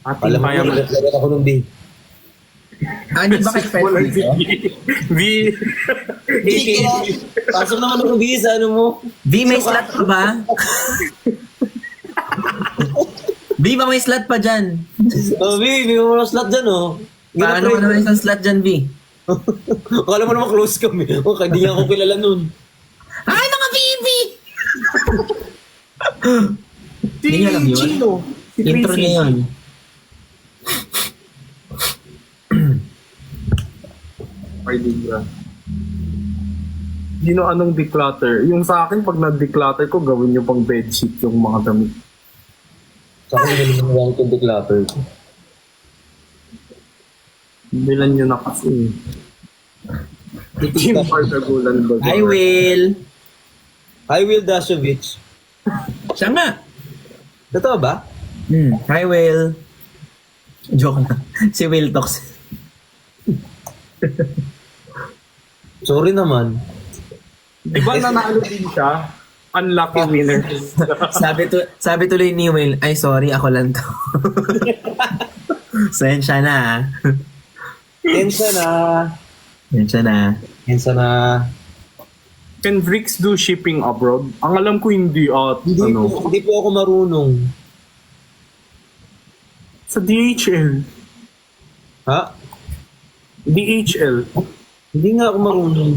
Alam mo, naglagat ako ng B. Hindi ba kayo pwede dito? V. Pasok naman ako B sa ano mo. V, may slot pa ba? V, ba may slot pa dyan? Oh, B, may mga slot dyan oh. Paano ka naman isang slot dyan, V? Akala mo naman close kami. Kaya di niya ako kilala nun. Ay, mga VV! Si Hindi niya alam yun? Chino. Si Intro Tracy. niya yun. Gino, anong declutter? Yung sa akin, pag na-declutter ko, gawin nyo pang bedsheet yung mga damit. Sa akin naman naman yung declutter. Bilan nyo na kasi. Team Partagulan ba? I will. Hi, Will Dashovich. Siya nga. Totoo ba? Hi, Will. Joke na. Si Will talks. Sorry naman. Di ba nanalo din siya? Unlucky winner. sabi tuloy ni Will, ay sorry, ako lang to. Sensya na. Kensa na. Sensya na. Kensa na. Can Bricks do shipping abroad? Ang alam ko hindi at Hindi po ako marunong. Sa DHL. Ha? DHL. Hindi nga ako marunong.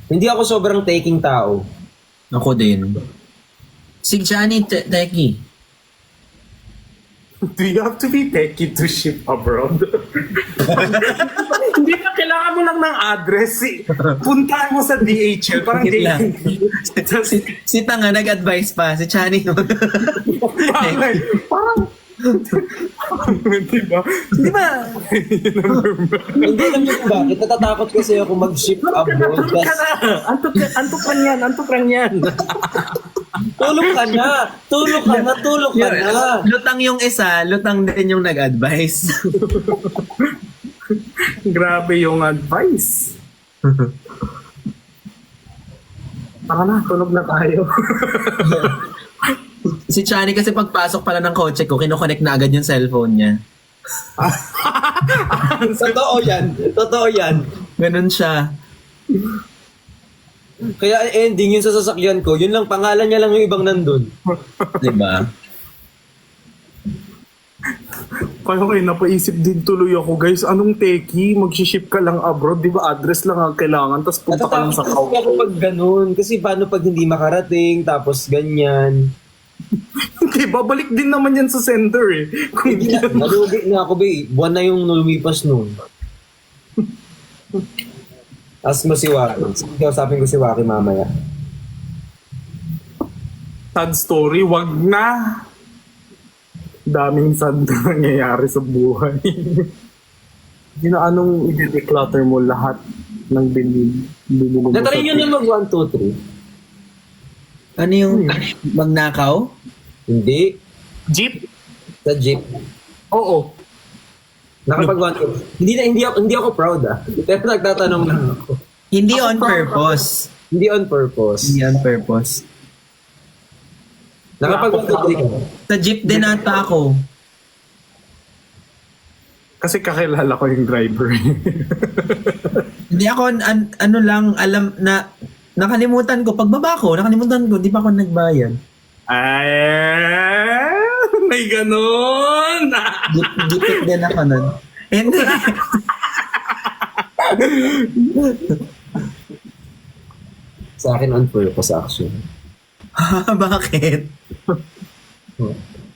Hindi ako sobrang taking tao. Ako din. Si Johnny Teki. Do you have to be techie to ship abroad? Hindi na kailangan mo lang ng address. Puntahan mo sa DHL. Parang Wait lang. DHL. Si Tanga nag-advise pa. Si Johnny. Parang diba? Di ba? Hindi alam niyo kung bakit. Natatakot kasi ako mag-ship abroad. Antok lang yan. Tulog ka na! Tulog ka na! Tulog ka na! Lutang yung isa, lutang din yung nag-advise. Grabe yung advice. Tara na, tulog na tayo. Si Chani kasi pagpasok pala ng kotse ko, kinoconnect na agad yung cellphone niya. Totoo yan. Totoo yan. Ganun siya. Kaya ending yun sa sasakyan ko, yun lang, pangalan niya lang yung ibang nandun. Diba? Kaya kayo napaisip din tuloy ako, guys. Anong teki? Mag-ship ka lang abroad, di ba? Address lang ang kailangan, tapos punta ka lang sa Natatakot kasi ako pag ganun. Kasi paano pag hindi makarating, tapos ganyan. Hindi, babalik din naman yan sa center eh. Kung hindi na. Nalugi na ako, be. Buwan na yung lumipas nun. Ask mo si Waki. Kausapin ko si Waki mamaya. Sad story, wag na. Daming sad na nangyayari sa buhay. Hindi na anong i-declutter mo lahat ng binili mo. Natry nyo na mag 1, 2, 3. Ano yung magnakaw? Hindi. Jeep? Sa jeep. Oo. Nakapag 1, 2, 3. Hindi ako proud Pero nagtatanong lang ako. Hindi on purpose. Hindi on purpose. Hindi on purpose. Nakapag 1, 2, 3 ka. Sa jeep din ata ako. Kasi kakilala ko yung driver. Hindi ako, ano lang, alam na, nakalimutan ko. Pagbaba ko, nakalimutan ko, di pa ako nagbayad. Ay, may ganon! Gipit din ako nun. Hindi. Sa akin on purpose actually. Bakit?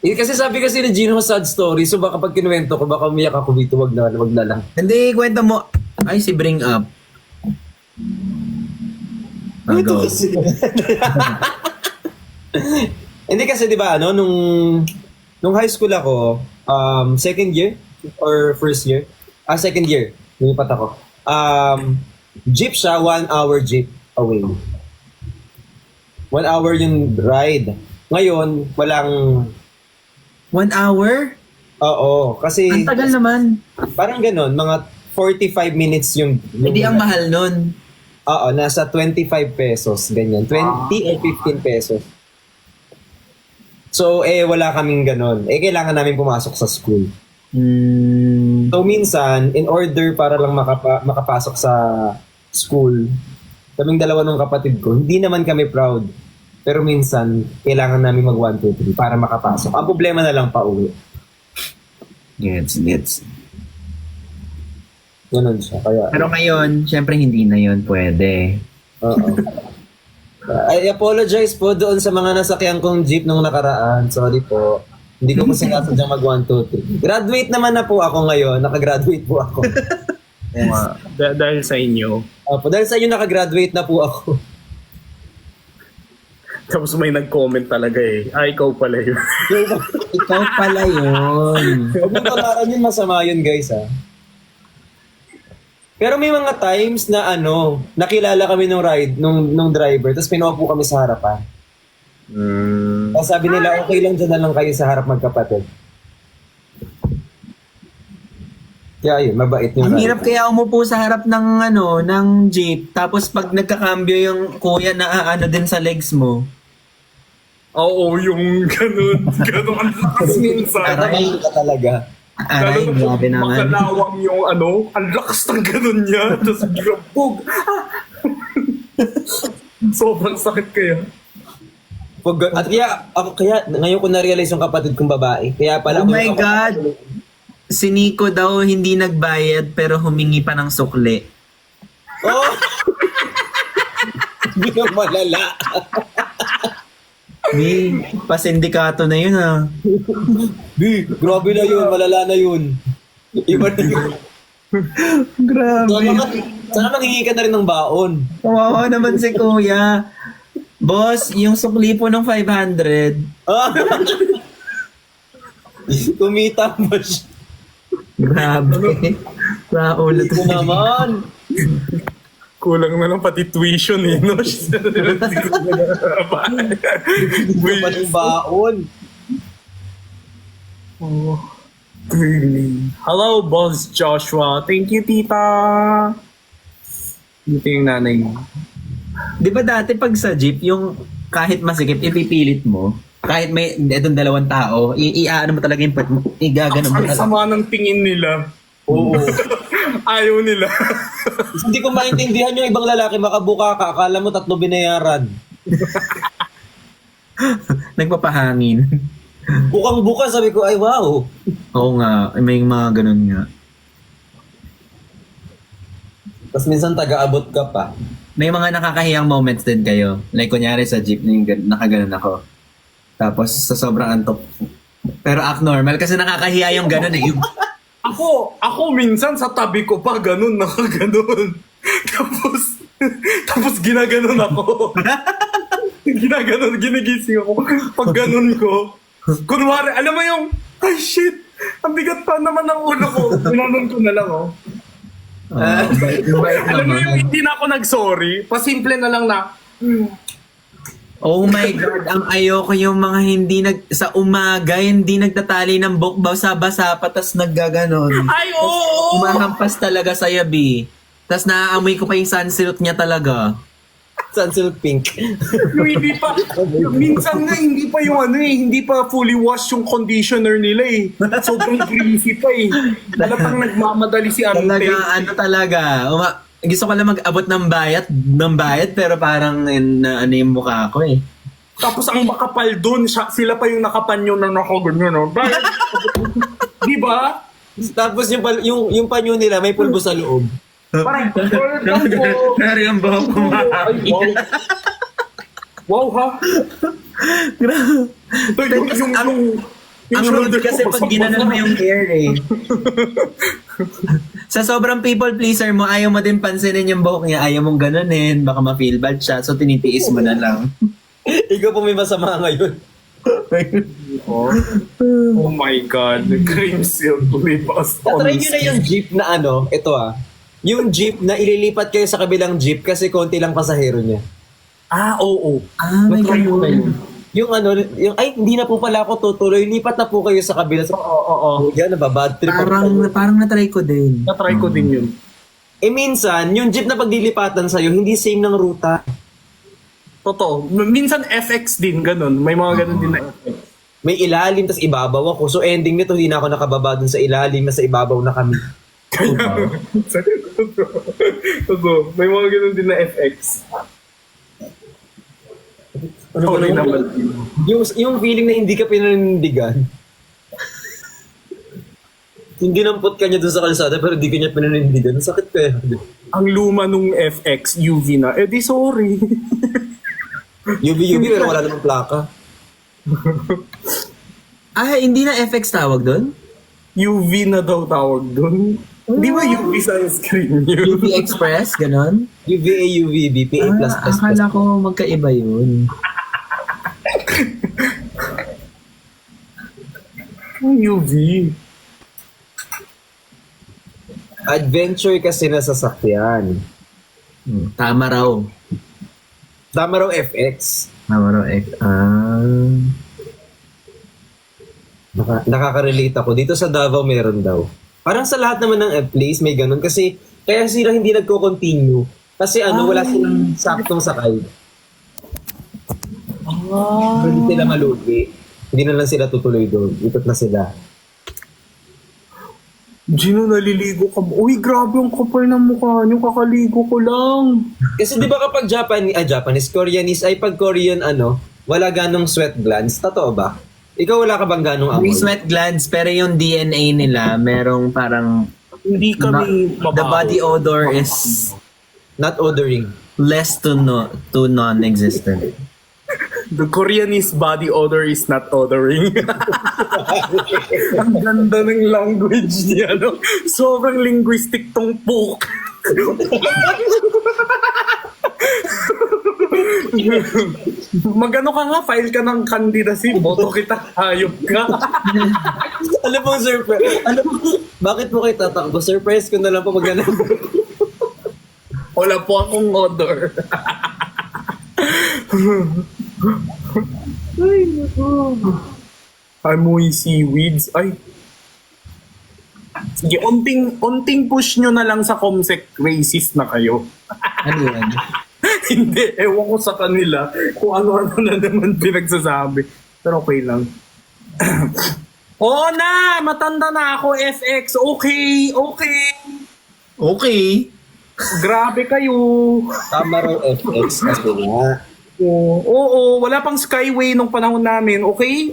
Kasi sabi kasi ni Gino sad story, so baka pag kinuwento ko, baka umiyak ako dito, wag na lang. Hindi, kwenta mo. Ay, si Bring Up. Ito Go. kasi. Hindi kasi 'di ba nung high school ako, second year or first year? Second year. Lumipat ako. Jeep siya, 1 hour jeep away. 1 hour yung ride. Ngayon, walang 1 hour? oo, kasi Ang tagal naman. parang ganun, mga 45 minutes yung Hindi ang mahal nun. Oo, nasa 25 pesos, ganyan. 20 or 15 pesos. So, wala kaming ganun. Kailangan namin pumasok sa school. So, minsan, in order para lang makapasok sa school, kaming dalawa ng kapatid ko, hindi naman kami proud. Pero minsan, kailangan namin mag 1, 2, 3 para makapasok. Ang problema na lang pauwi. Gets. Ganun siya. Kaya, Pero ngayon, syempre hindi na yon pwede. oo. I apologize po doon sa mga nasakyan kong jeep nung nakaraan. Sorry po. Hindi ko po sinasadyang mag 1, 2, 3. Graduate naman na po ako ngayon. Nakagraduate po ako. Dahil sa inyo. Opo, dahil sa inyo nakagraduate na po ako. Tapos may nag-comment talaga eh. Ikaw pala yun. Ikaw pala yun. Huwag mong pataran yun, masama yun guys ha. Pero may mga times na nakilala kami nung driver, tapos pinuupo kami sa harapan. Tapos sabi nila, okay lang dyan na lang kayo sa harap magkapatid. Kaya yun, mabait yung Ang hirap kaya umupo sa harap ng jeep, tapos pag nagkakambyo yung kuya na din sa legs mo. Oo, yung ganun. Ganun ang lakas minsan. Aray ka talaga. Aray, grabe naman. Makalawang yung ang lakas ng ganun niya. Tapos grabog. Sobrang sakit kaya. At kaya ngayon ko na-realize yung kapatid kong babae. Kaya pala Oh my God! Si Nico daw hindi nagbayad pero humingi pa ng sukli. Oh! Hindi na malala. Di, pasindikato na yun ah. Di, grabe na yun. Malala na yun. Iba na yun. Grabe. Sana mangingi ka na rin ng baon. Kawawa naman si kuya. Boss, yung sukli po ng 500. Kumita mo siya. Grabe. Raulo Ito naman. Kulang na lang pati tuition eh, no? Pati baon. Oh. Hello, Boss Joshua. Thank you, tita. Dito yung nanay mo. Di ba dati pag sa jeep, yung kahit masikip, ipipilit mo, kahit may itong dalawang tao, i-ano mo talaga yung pet mo, igagano mo Ang talaga. sama ng tingin nila. Oo. Ayaw nila. Hindi ko maintindihan yung ibang lalaki, makabuka ka, akala mo 3 binayaran. Nagpapahangin. Bukang-buka, sabi ko, ay wow. Oo nga, may mga ganun nga. Tapos minsan taga-abot ka pa. May mga nakakahiyang moments din kayo. Like kunyari sa jeep, nakaganon ako. Tapos sa sobrang antok. Pero act normal kasi nakakahiya yung ganun eh. Yung, Ako minsan sa tabi ko pa ganun, nakaganon. Tapos ginaganon ako. Ginigising ako. Pag ganun ko, kunwari, alam mo yung, ay shit, ang bigat pa naman ng ulo ko. Ginanon ko na lang, oh. bait Alam mo naman. yung hindi na ako nag-sorry, pasimple na lang na, Oh my God, ang ayoko yung mga sa umaga, hindi nagtatali ng buhok, basa-basa pa, tas naggaganon. ay oo! Umahampas talaga sa yabi. Tas naaamoy ko pa yung sunsilk niya talaga. Sunsilk pink. Yung hindi pa, minsan nga hindi pa yung hindi pa fully wash yung conditioner nila eh. Sobrang greasy pa eh. Halatang nagmamadali si Ante. Talaga. Gusto ko lang mag-abot ng bayat pero parang ano yung mukha ko eh. Tapos ang makapal dun, sila pa yung nakapanyo na nakaganyan. No? Di ba? Tapos yung panyo nila, may pulbo sa loob. Parang, Pero yung buhok ko ay, wow. Wow ha? Ang rude kasi pag ginanon mo yung hair eh. Sa sobrang people pleaser mo, ayaw mo din pansinin yung buhok niya, ayaw mong ganunin, baka ma-feel bad siya, so tinitiis mo na lang. Ikaw po may masama ngayon. Oh my God. Cream silk lipas. Try nyo na yung jeep na ito yung jeep na ililipat kayo sa kabilang jeep kasi konti lang pasahero niya. Ah, oo. May Try nyo na ganun. yun. Ay, hindi na po pala ako tutuloy. Lipat na po kayo sa kabila. Oo. Yan, nababad trip. Parang na-try ko din. Na-try ko din yun. Minsan, yung jeep na paglilipatan sa'yo, hindi same ng ruta. Totoo. Minsan FX din, ganun. May mga ganun din na FX. May ilalim, tas ibabaw ako. So, ending nito, hindi na ako nakababa dun sa ilalim, nasa ibabaw na kami. Totoo. May mga ganun din na FX. Sorry naman. Yung feeling na hindi ka pinanindigan. Hindi nampot ka niya dun sa kalsada pero hindi ka niya pinanindigan. Sakit kaya. Ang luma nung FX, UV na. Eh di sorry. UV pero wala namang plaka. Hindi na FX tawag doon? UV na daw tawag dun. Di ba UV sunscreen yun? UV Express, ganon? UVA, UVB, PA+++. Akala ko magkaiba yun. UV. Adventure kasi na sasakyan. Tama raw. Tama raw FX. Tama raw. Nakaka-relate ako. Dito sa Davao meron daw. Parang sa lahat naman ng place may ganun. Kasi kaya sila hindi nagko-continue. Kasi wala silang saktong sakay. Hindi sila malugi. Hindi na lang sila tutuloy doon. Ikot na sila. Gino, naliligo ka mo. Uy, grabe ang kapal ng mukha niyo. Kakaligo ko lang. Kasi di ba kapag Japanese, Koreanese, ay pag Korean wala ganong sweat glands. Totoo ba? Ikaw wala ka bang ganong amoy? May sweat glands, pero yung DNA nila, merong parang Hindi kami the body odor is Not odoring. less to non-existent. The Koreanese body odor is not odoring. Ang ganda ng language niya, no? Sobrang linguistic tong pook. Magano ka nga, file ka ng candidacy, boto kita, hayop ka. Alam mo, surprise. Bakit mo kayo tatakbo? Surprise ko na lang po pag ganun. Wala po akong odor. Ay, naku. Amoy seaweeds. Ay. Sige, onting push nyo na lang sa Comsec racist na kayo. Ano yan? Hindi, ewan ko sa kanila kung ano-ano na naman pinagsasabi. Pero okay lang. Oo na! Matanda na ako, FX. Okay. Okay. Grabe kayo. Tama raw FX kasi nga. Oo, wala pang Skyway nung panahon namin. Okay.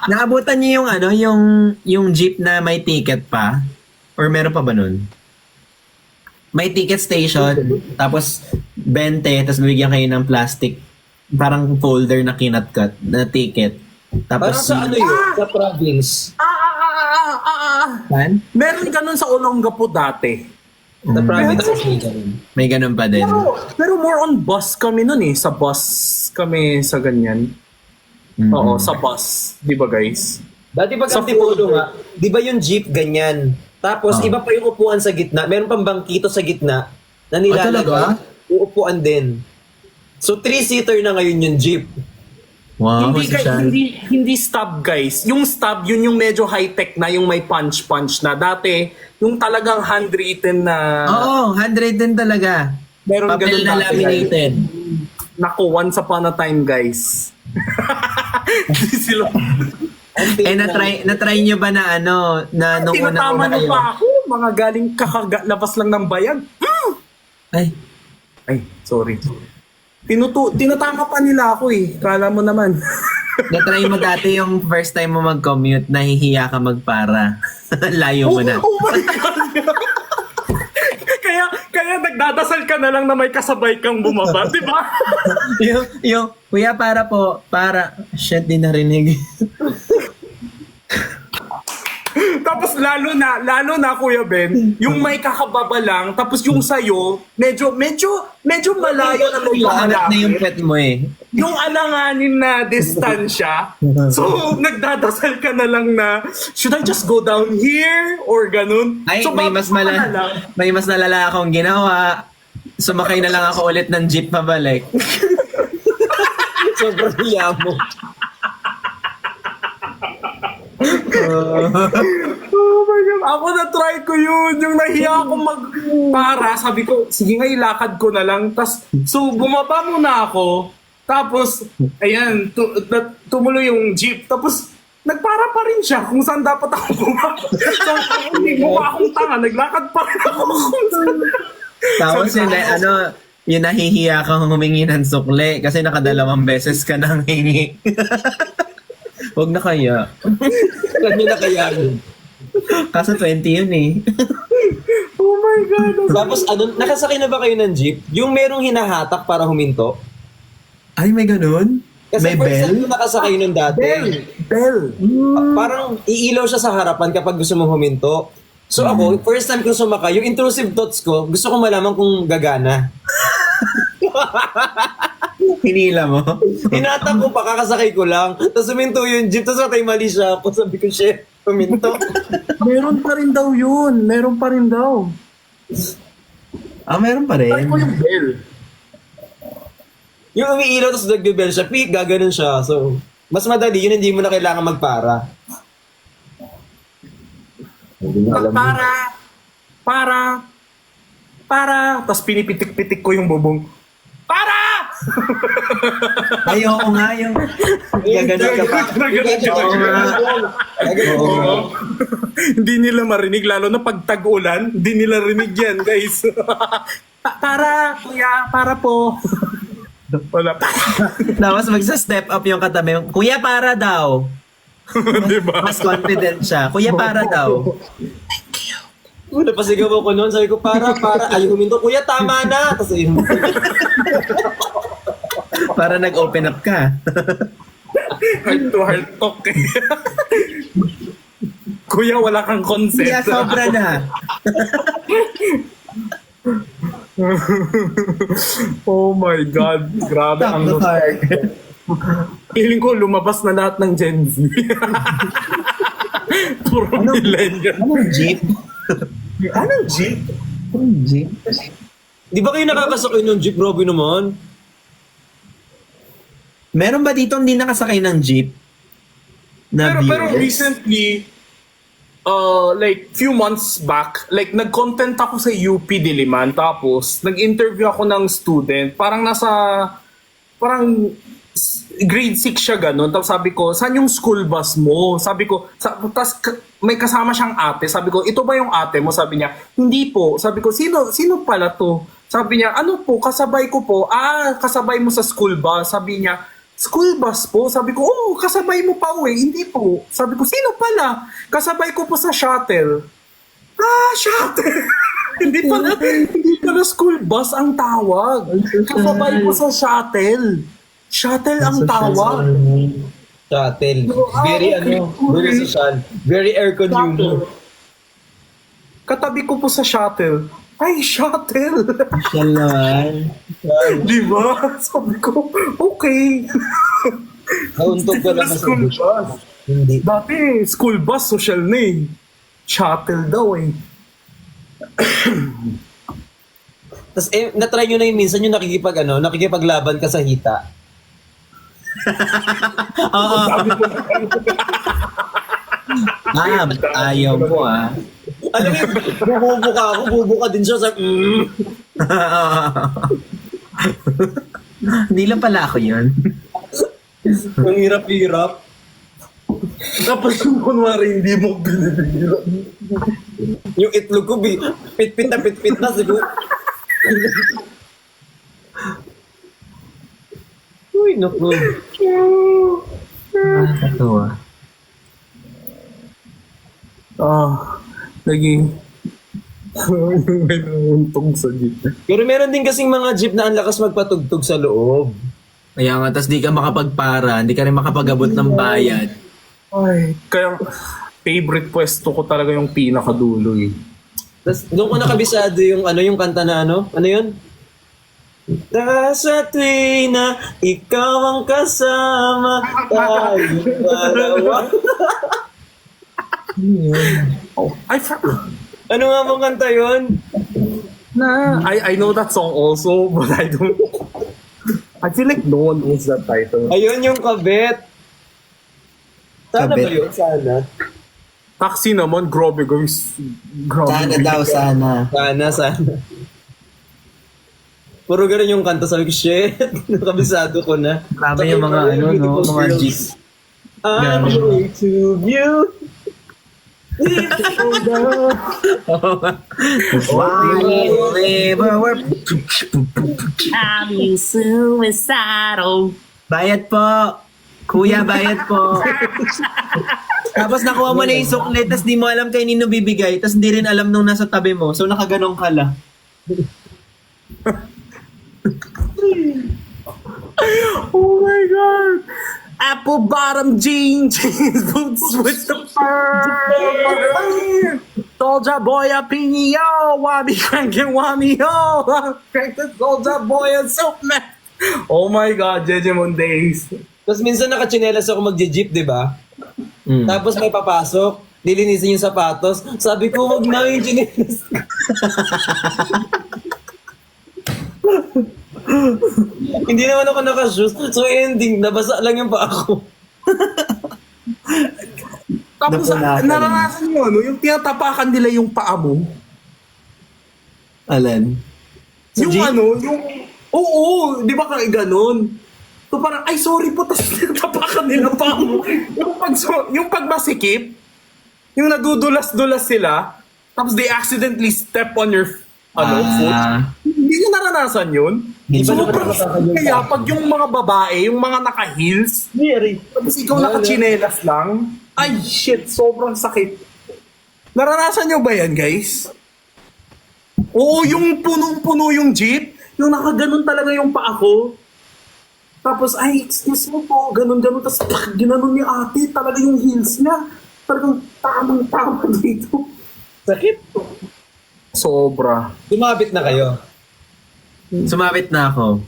Naabutan niyo yung ano, yung jeep na may ticket pa? Or meron pa ba nun? May ticket station, tapos 20, tapos bibigyan kayo ng plastic, parang folder na kinat-cut na ticket. Parang Tapos, sa ano yun? Sa province. Saan? Meron ganun sa Olongapo dati. Sa province may ganun. May ganun pa din. Pero more on bus kami nun eh. Sa bus kami sa ganyan. Mm. Oo, sa bus. Di ba guys? Dati pag Sa Antipolo folder. nga, di ba yung jeep ganyan? Tapos iba pa yung upuan sa gitna. Meron pang bangkito sa gitna na nilalagay. talaga? Uupuan din. So 3-seater na ngayon yung jeep. Wow, Hindi stub guys. Yung stub, yun yung medyo high-tech na, yung may punch na. Dati, yung talagang handwritten na... Oo, 100 din talaga. Meron Papel ganun na dati, laminated. Naku, once upon a time guys. Hindi sila... Na-try nyo ba na ano, na nung Tinatama una-una niyo kayo? pa ako. Mga galing labas lang ng bayan. Ay, Ay, sorry. Tinatama pa nila ako eh. Kala mo naman. na-try mo dati yung first time mo mag-commute, nahihiya ka magpara. Layo mo na. Oh my God! kaya nagdadasal ka na lang na may kasabay kang bumaba, di ba? yung, kuya, shit, di narinig. Tapos lalo na Kuya Ben, yung may kakababa lang, tapos yung sayo, medyo malayo na Laangat na yung pet mo eh. yung alanganin na distansya. So, nagdadasal ka na lang na, should I just go down here? Or ganun. Ay, so, may mas nalala akong ginawa. Sumakay na lang ako ulit ng jeep pabalik. Sobrang hiya mo. Oh my God. Ako na-try ko yun. Yung nahiya ako magpara. Sabi ko, sige nga, ilakad ko na lang. So, bumaba muna ako. Tapos, ayan, tumuloy yung jeep. Tapos, nagpara pa rin siya kung saan dapat ako bumaba. So, hindi mukha akong tanga. Naglakad pa rin ako kung saan. Tapos yun, yung nahihiya kang humingi ng sukle kasi nakadalawang beses ka nang hingi. Huwag na kaya. Kanya na kaya yun. Kaso 20 yun eh. Oh my God. Tapos nakasakay na ba kayo ng jeep? Yung merong hinahatak para huminto? Ay, may ganun? Kasi May first bell? time ko nakasakay nun dati. Bell. Parang iilaw siya sa harapan kapag gusto mong huminto. So ako, first time ko sumakay, yung intrusive thoughts ko, gusto ko malaman kung gagana. Hinila mo? Hinatak ko pa, kakasakay ko lang. Tapos huminto yung jeep, tapos matay mali siya ako. Sabi ko, shit, huminto. Meron pa rin daw yun. Meron pa rin daw. Ah, meron pa rin. Try ko yung bell. Yung umiilaw, tapos nag-bell siya, pick, gaganon siya. So, mas madali, yun hindi mo na kailangan magpara. Hindi mo alam. Para. Tapos pinipitik-pitik ko yung bubong. Para! Ayoko nga yung... Gaganon ka pa. Oo nga. Oo. Hindi nila marinig, lalo na pag tag-ulan, hindi nila rinig yan, guys. Para, kuya, para po. Wala. Tapos magsa-step up yung katabi. Kuya, para daw. Diba? Mas confident siya. Kuya, para daw. Napasigaw ako noon, sabi ko, para, ayaw huminto. Kuya, tama na! Tapos ayun. Para nag-open up ka. Heart to heart talk. Kuya, wala kang consent. Kuya, sobra na. Oh my God. Grabe Stop ang the car. feeling ko lumabas na lahat ng Gen Z. Puro millennial. Anong jeep? Anong jeep? Jeep. Di ba kayo nakakasakay ng jeep, Robby naman? Meron ba dito hindi nakasakay ng jeep? Na Pero viewers? recently, like few months back, like nag-content ako sa UP Diliman, tapos nag-interview ako ng student, parang grade 6 siya ganun. Tapos sabi ko, saan yung school bus mo? Sabi ko, tapos may kasama siyang ate. Sabi ko, ito ba yung ate mo? Sabi niya, hindi po. Sabi ko, sino pala to? Sabi niya, ano po, kasabay ko po. Kasabay mo sa school bus. Sabi niya, school bus po? Sabi ko, oh, kasabay mo pa uwi. Hindi po. Sabi ko, sino pala? Kasabay ko po sa shuttle. Shuttle! hindi pala school bus ang tawag. Kasabay ko sa shuttle. Shuttle ang tawag. Shuttle. Very very social. Very air consuming. Katabi ko po sa shuttle. Ay, shuttle! Social naman. Di ba? Sabi ko, okay. Nauntog ka lang sa School bus. bus. Hindi. Dati, school bus, social na eh. Shuttle daw eh. Tapos na-try nyo na yung minsan yung nakikipaglaban ka sa hita. Oo. Ayaw mo Alam mo, bubo ka din siya sa Hindi lang pala ako yun. Ang hirap-hirap. Tapos yung kunwari hindi mo binibigilan. Yung itlog ko, pit-pit na siguro. Uy, naku. Nakakatawa. Naging may nauntog sa gitna. Pero meron din kasing mga jeep na ang lakas magpatugtog sa loob. Kaya nga, tas di ka makapagpara, hindi ka rin makapag-abot ng bayad. Ay, kaya favorite pwesto ko talaga yung pinakadulo eh. Tapos doon ko nakabisado yung kanta na ano yun? Sa tuwing na ikaw ang kasama, tayo dalawa. Ano nga mong kanta yun? I know that song also, but I feel like no one knows that title. Ayun yung kabet. Sana Kabet. ba yun? Sana. Taxi naman, grabe guys. Grabe. Sana daw, sana. Sana. Puro ganun yung kanta. Sabi ko, shit, nakabisado ko na. Grabe yung mga mga jeep. I'm way to view. I'm suicidal. Bayad po. Kuya, bayad po. Tapos nakuha mo na yung suklet, tapos di mo alam kay nino bibigay, tapos hindi rin alam nung nasa tabi mo. So nakaganong ka lang. Oh my God! Apple bottom jeans boots with the fur. Soldier boy up in yo, wabi cranking wami yo, crank the soldier boy and soap man. Oh my God, Jejemon days. Tapos minsan nakachinelas ako magje-jeep, di ba? Mm. Tapos may papasok, dilinisin yung sapatos. Sabi ko, wag na yung chinelas. Hindi naman ako naka-shoes. So ending, nabasa lang yung paa ko. Tapos Napunatan. naranasan nyo yung tinatapakan nila yung paa mo. Alan? Sa Yung jeep? oo, di ba ganun? So parang, ay sorry po, tapos tinatapakan nila paa mo. Yung pag masikip, yung nadudulas-dulas sila, tapos they accidentally step on your foot. Hindi nyo naranasan yun? Hindi ba Sobrang nakakatawa yun? kaya pag yung mga babae, yung mga naka-heels, tapos ikaw naka-chinelas lang, ay shit, sobrang sakit. Naranasan nyo ba yan, guys? Oo, yung punong-puno yung jeep, yung nakaganon talaga yung paa ko. Tapos, ay, excuse mo po, ganon-ganon. Tapos, ginanon ni ate, talaga yung heels niya. Talagang tamang-tama dito. Sakit. Sobra. Sumabit na kayo. Sumabit na ako.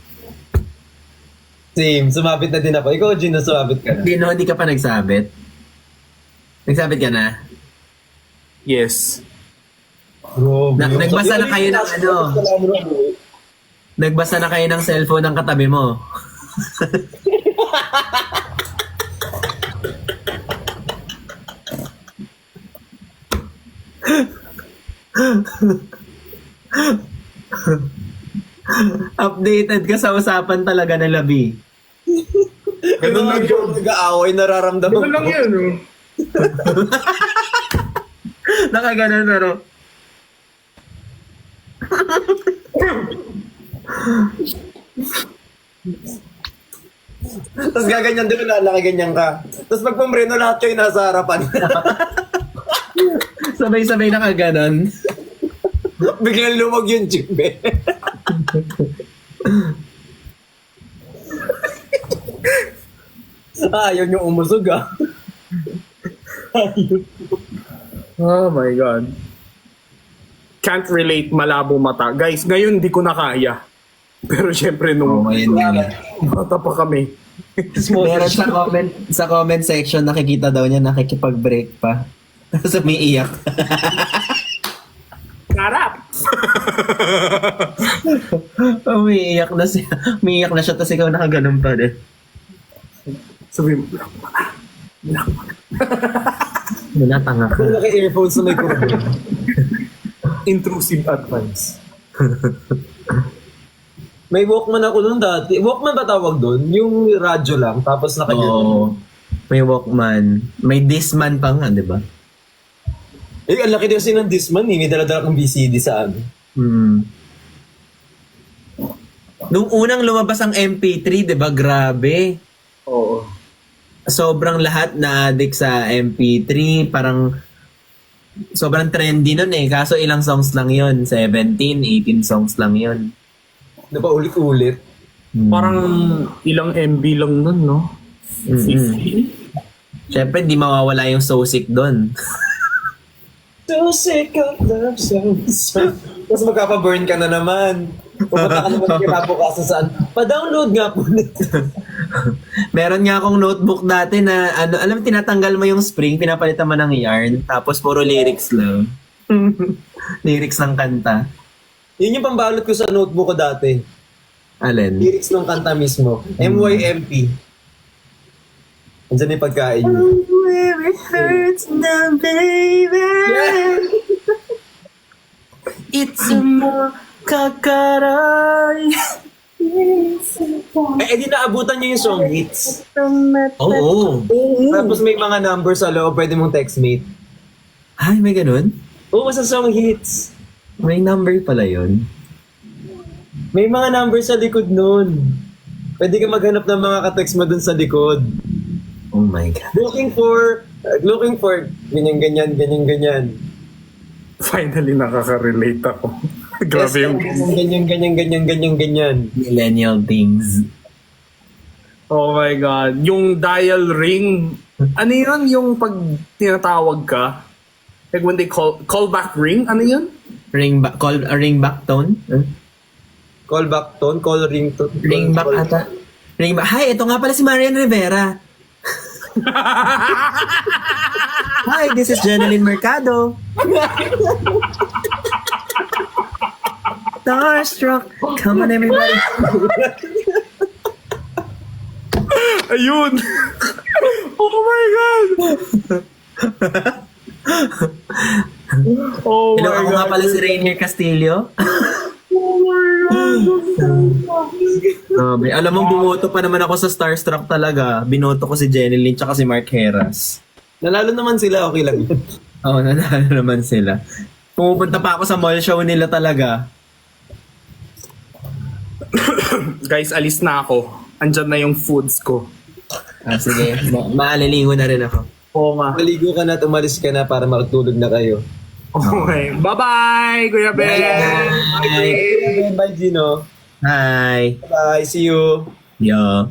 Same, sumabit na din ako. Ikaw, Gino, sumabit ka na. Hindi ka pa nagsabit. Nagsabit ka na? Yes. Nagbasa na kayo ng ano? Nagbasa na kayo ng cellphone ng katabi mo. Updated ka sa usapan talaga ng labi. Ganun lang yung nag-aaway, nararamdaman Ganun lang yun. Oh. Nakaganon na ro. Tapos gaganyan din, nakaganyan ka. Tapos pag pumreno, lahat kayo nasa harapan. Sabay-sabay nakaganon. Biglang lumag yung jeep eh. Yun yung umusog ah. Oh my God. Can't relate, malabo mata. Guys, ngayon di ko na kaya. Pero syempre nung bata pa kami. Meron sa comment section, nakikita daw niya nakikipag-break pa. Tapos umiiyak. Sarap! Umiiyak na siya. Umiiyak na siya, tapos ikaw nakaganon pa din. Sabi mo, Tanga ka. Kung naka-earphones na may kurbo. intrusive advice. May Walkman ako noon dati. Walkman ba tawag doon? Yung radyo lang, tapos naka-earphone. Oo. May Walkman. May Discman pa nga, di ba? Eh, ang laki din kasi ng Discman eh. May dala-dala kang VCD sa amin. Nung unang lumabas ang MP3, di ba? Grabe. Oo. Sobrang lahat na addict sa MP3. Parang sobrang trendy nun eh. Kaso ilang songs lang yun. 17, 18 songs lang yun. Na pa ulit-ulit. Parang ilang MB lang nun, no? 50? Siyempre, di mawawala yung So Sick doon. So sick of love songs. Tapos magkapa-burn ka na naman. Pupunta ka naman kinabukasan saan. Pa-download nga po nito. Meron nga akong notebook dati na, alam mo, tinatanggal mo yung spring, pinapalitan mo ng yarn, tapos puro lyrics lang. Lyrics ng kanta. Yun yung pambalot ko sa notebook ko dati. Alin? Lyrics ng kanta mismo. MYMP. Andiyan yung pagkain niyo. Where it hurts now, baby. It's a more kakaray. Di naabutan niyo yung song hits. Oo. Tapos may mga numbers sa loob, pwede mong textmate. Ay, may ganun? Oo, sa song hits. May number pala yun. May mga numbers sa likod nun. Pwede ka maghanap ng mga ka-text mo dun sa likod. Oh my God. Looking for, ganyan. Finally, nakaka-relate ako. Grabe yung... Ganyan. Millennial things. Oh my God. Yung dial ring. Ano yun? Yung pag tinatawag ka? Like when they call back ring? Ano yun? Ring back tone? Huh? Call back tone, call ringtone. Ring back ata. Ring back. Hi, ito nga pala si Marian Rivera. Hi, this is Jeneline Mercado. Starstruck. Come on, everybody. Ayun! Oh my God! Oh Hello, my ako God. nga pala si Rainier Castillo. Alam mo, bumoto pa naman ako sa Starstruck talaga. Binoto ko si Jeneline tsaka si Mark Heras. Nalalo naman sila, okay lang yun. Oo, nanalo naman sila. Pumupunta pa ako sa mall show nila talaga. Guys, alis na ako. Andyan na yung foods ko. Sige, maaliligo na rin ako. Oo nga. Maligo ka na at umalis ka na para makatulog na kayo. Okay. Bye-bye, Kuya Ben! Bye, Gino. Hi. Bye, see you. Yo.